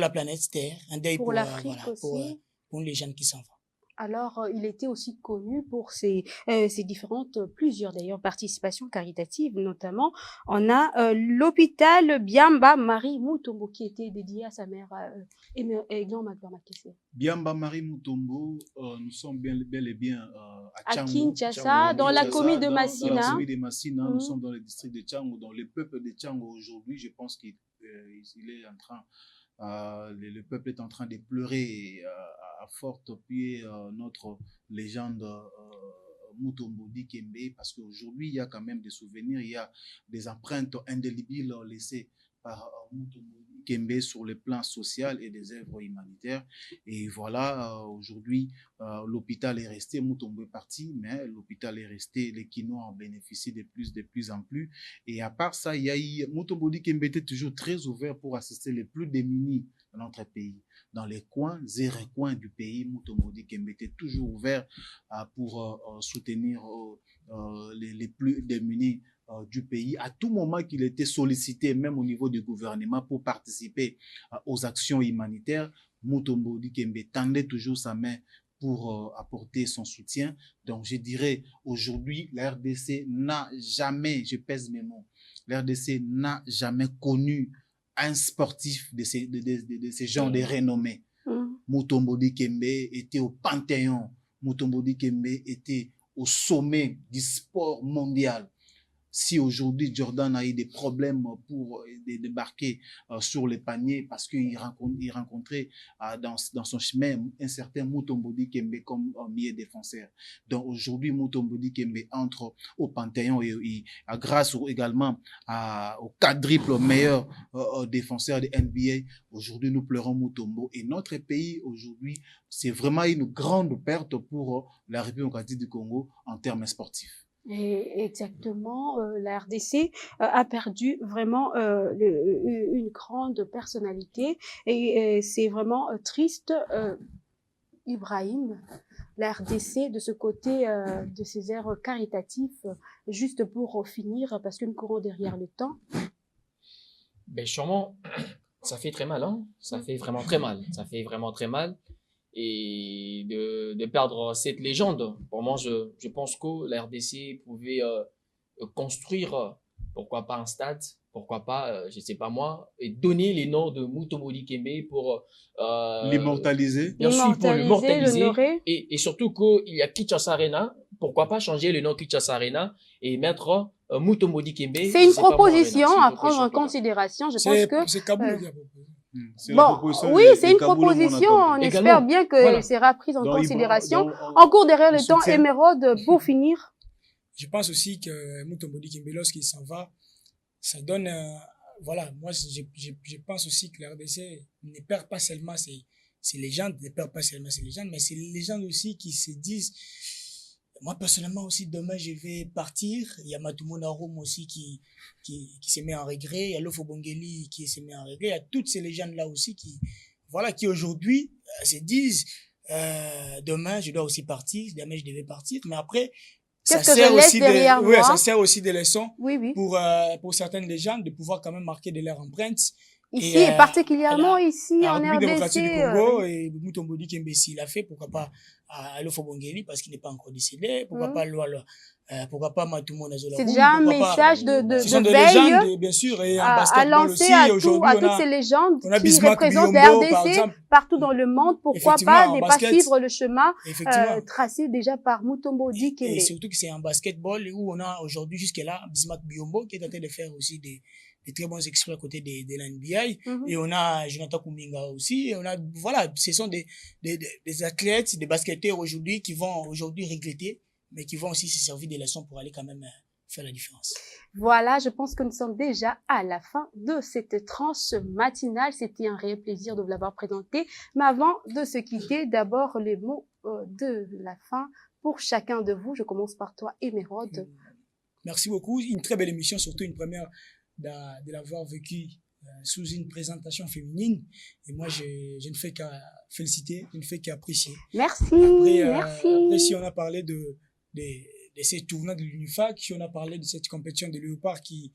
la planète Terre, un deuil Pour l'Afrique aussi. pour les jeunes qui s'en vont. Alors, il était aussi connu pour ses différentes, plusieurs d'ailleurs, participations caritatives, notamment. On a l'hôpital Biamba Marie Mutombo qui était dédié à sa mère, Eglan Magloire Makese. Biamba Marie Mutombo, nous sommes bel et bien à À Tchango. Kinshasa, dans la commune de Dans la Massina. commune de Massina, nous sommes dans le district de Tchango, dans le peuple de Tchango aujourd'hui. Je pense qu'il est en train, le peuple est en train de pleurer à forte pied notre légende Mutombo Dikembe, parce qu'aujourd'hui, il y a quand même des souvenirs, il y a des empreintes indélébiles laissées par Mutombo Dikembe sur le plan social et des œuvres humanitaires. Et voilà, aujourd'hui, l'hôpital est resté, Mutombo est parti, mais l'hôpital est resté, les Kinois en bénéficient de plus en plus. Et à part ça, il y a eu, Mutombo Dikembe était toujours très ouvert pour assister les plus démunis de notre pays. Dans les coins et recoins du pays, Mutombo Dikembe était toujours ouvert pour soutenir les plus démunis du pays. À tout moment qu'il était sollicité, même au niveau du gouvernement, pour participer aux actions humanitaires, Mutombo Dikembe tendait toujours sa main pour apporter son soutien. Donc, je dirais, aujourd'hui, la RDC n'a jamais, je pèse mes mots, la RDC n'a jamais connu un sportif de ces gens de renommée. Mutombo Dikembe était au Panthéon. Mutombo Dikembe était au sommet du sport mondial. Si aujourd'hui Jordan a eu des problèmes pour débarquer sur les paniers parce qu'il rencontrait dans son chemin un certain Mutombo Dikembe comme meilleur défenseur. Donc aujourd'hui Mutombo Dikembe entre au Panthéon et grâce également au quadruple meilleur défenseur de NBA. Aujourd'hui nous pleurons Mutombo et notre pays aujourd'hui c'est vraiment une grande perte pour la République démocratique du Congo en termes sportifs. Et exactement, la RDC a perdu vraiment une grande personnalité et c'est vraiment triste. Ibrahim, la RDC de ce côté de ces airs caritatifs, juste pour finir, parce que nous courons derrière le temps. Ben sûrement, ça fait très mal, hein. Ça fait vraiment très mal. Ça fait vraiment très mal. Et de perdre cette légende. Pour moi, je pense que la RDC pouvait construire, pourquoi pas un stade, pourquoi pas, je sais pas moi, et donner les noms de Mutombo Dikembe pour l'immortaliser. Bien sûr, pour l'immortaliser. L'honorer. Et surtout qu'il y a Kinshasa Arena, pourquoi pas changer le nom Kinshasa Arena et mettre Mutombo Dikembe. C'est une proposition à prendre en considération. Je pense que c'est Kaboul qui a proposé. Bon, oui, c'est une proposition. On espère bien qu'elle sera prise en considération. En cours derrière le temps, Émeraude, pour finir. Je pense aussi que Mutombo Dikembe, lorsqu'il s'en va, ça donne, voilà, moi, je pense aussi que la RDC ne perd pas seulement ses légendes, mais c'est les légendes aussi qui se disent, Moi, personnellement aussi, demain, je vais partir. Il y a Matumo Narum aussi qui se met en regret. Il y a Lofo Bongeli qui se met en regret. Il y a toutes ces légendes-là aussi qui aujourd'hui se disent, demain, je dois aussi partir. Demain, je devais partir. Mais après, ça sert aussi de leçons pour certaines légendes de pouvoir quand même marquer de leur empreinte. Ici, et particulièrement ici en République démocratique du Congo, RDC. et Mutombo Dikembesi l'a fait, pourquoi pas Alofo Bongeli, parce qu'il n'est pas encore décédé, pourquoi pas Loala, pourquoi pas Matumo Nazola. C'est déjà un message de veille, bien sûr, et à lancer à toutes ces légendes qui représentent la RDC partout dans le monde. Pourquoi pas ne pas suivre le chemin tracé déjà par Mutombo Dikembe. Et surtout que c'est un basketball où on a aujourd'hui jusque-là Bismarck Biombo qui est en train de faire aussi des très bons exploits à côté de la NBA. Et on a Jonathan Kuminga aussi. Et on a, voilà, ce sont des athlètes, des basketteurs aujourd'hui qui vont aujourd'hui regretter, mais qui vont aussi se servir des leçons pour aller quand même faire la différence. Voilà, je pense que nous sommes déjà à la fin de cette tranche matinale. C'était un réel plaisir de vous l'avoir présenté. Mais avant de se quitter, d'abord les mots de la fin pour chacun de vous. Je commence par toi, Émeraude. Merci beaucoup. Une très belle émission, surtout une première de l'avoir vécu sous une présentation féminine. Et moi, je ne fais qu'à féliciter, je ne fais qu'à apprécier. Merci. Après, si on a parlé de ces tournois de l'UNIFAC, si on a parlé de cette compétition de Léopard qui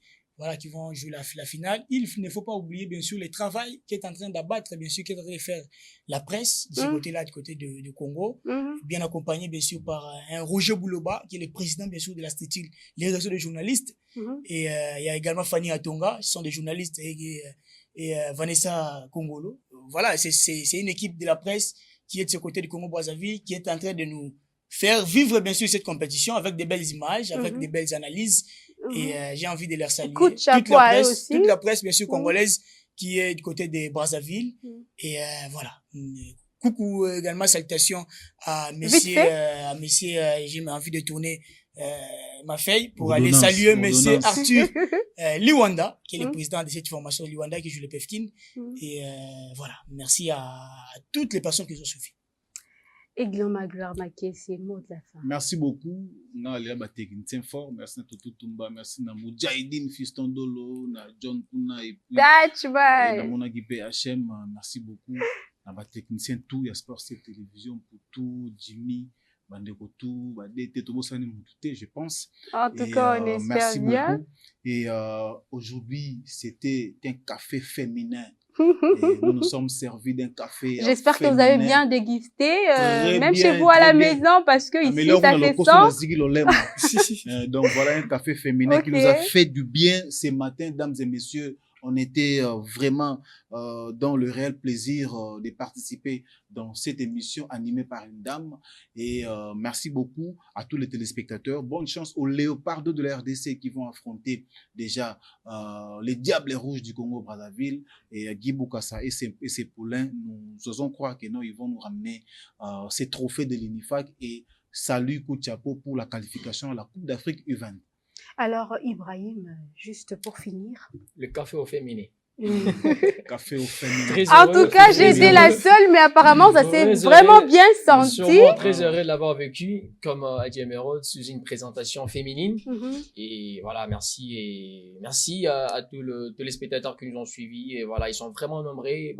vont jouer la finale, il ne faut pas oublier, bien sûr, le travail qui est en train d'abattre, bien sûr, qui est en train de faire la presse, de ce côté-là, du côté du Congo, bien accompagné, bien sûr, par un Roger Bouloba, qui est le président, bien sûr, de la STITIL, les réseaux de journalistes. Et il y a également Fanny Atonga, qui sont des journalistes, et Vanessa Congolo. Voilà, c'est une équipe de la presse qui est de ce côté du Congo-Brazzaville, qui est en train de nous faire vivre, bien sûr, cette compétition avec des belles images, avec des belles analyses. Et j'ai envie de leur saluer. Toute la presse, bien sûr, congolaise, qui est du côté de Brazzaville. Et voilà. Coucou également, salutations à Messie, j'ai envie de tourner ma feuille pour aller saluer Messie Arthur Liwanda, qui est le président de cette formation Liwanda, qui joue le PEFKIN. Et voilà. Merci à toutes les personnes qui nous ont suivis. Et Gloma Gloire Maké, c'est le mot de la fin. Merci beaucoup. On a les techniciens forts. Merci à Toto Tumba. Merci à Moudjahidine Fiston Dolo, à John Kuna et puis à mon équipe HM. Merci beaucoup. À les techniciens tout, il y a Sport cette télévision pour tout, Jimmy, Bandeko tout, Badete, Tobosani Moutouté, je pense. En tout cas, on espère merci bien. Beaucoup. Et aujourd'hui, c'était un café féminin. Et nous nous sommes servis d'un café. J'espère que vous avez bien dégusté, même bien, chez vous à la maison, parce que ici, ça fait sens. Donc voilà un café féminin qui nous a fait du bien ce matin, dames et messieurs. On était vraiment dans le réel plaisir de participer dans cette émission animée par une dame. Et merci beaucoup à tous les téléspectateurs. Bonne chance aux léopards de la RDC qui vont affronter déjà les Diables Rouges du Congo-Brazzaville. Et Guy Boukassa et ses poulains, nous osons croire que non, ils vont nous ramener ces trophées de l'UNIFAC. Et salut, coup de chapeau pour la qualification à la Coupe d'Afrique U20. Alors, Ibrahim, juste pour finir. Le café au féminin. Café au féminin. En tout cas, j'ai été la seule, mais apparemment, ça s'est vraiment bien senti. Sûrement très heureux de l'avoir vécu, comme a dit Emeraude, sous une présentation féminine. Et voilà, merci à tous les spectateurs qui nous ont suivis. Et voilà, ils sont vraiment nombreux.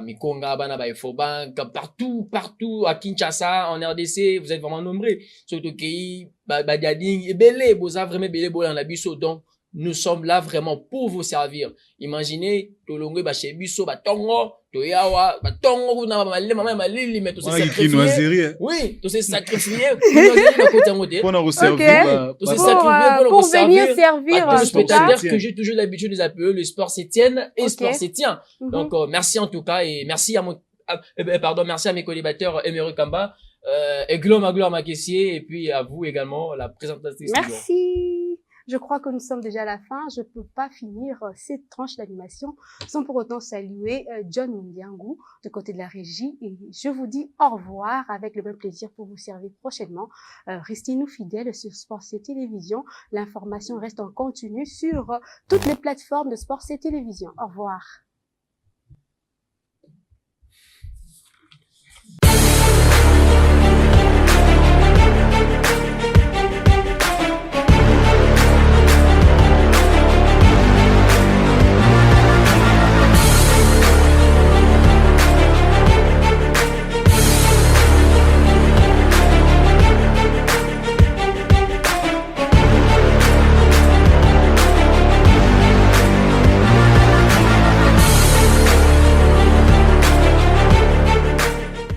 Mikonga, Fobank, partout à Kinshasa, en RDC, vous êtes vraiment nombreux. Surtout Kei, Badiading, et Belé, Boza, vraiment Belé, Bola, en Abisso. Donc, nous sommes là vraiment pour vous servir. Imaginez, Tolongwe, chez Bisso, Tongo, Toyawa, Tongo, maman, Lili, mais tout ça sacrifié. Oui, tout ça sacrifié. Pour venir servir le spectateur que j'ai toujours l'habitude de les appeler le sport s'étienne et sport s'étient. Donc, merci en tout cas et merci à mes collaborateurs Emery Kamba, Gloma Makessier et puis à vous également, la présentatrice. Merci. Je crois que nous sommes déjà à la fin. Je peux pas finir cette tranche d'animation sans pour autant saluer John Ndiangou de côté de la régie. Et je vous dis au revoir avec le même plaisir pour vous servir prochainement. Restez-nous fidèles sur Sport C Télévision. L'information reste en continu sur toutes les plateformes de Sport C Télévision. Au revoir.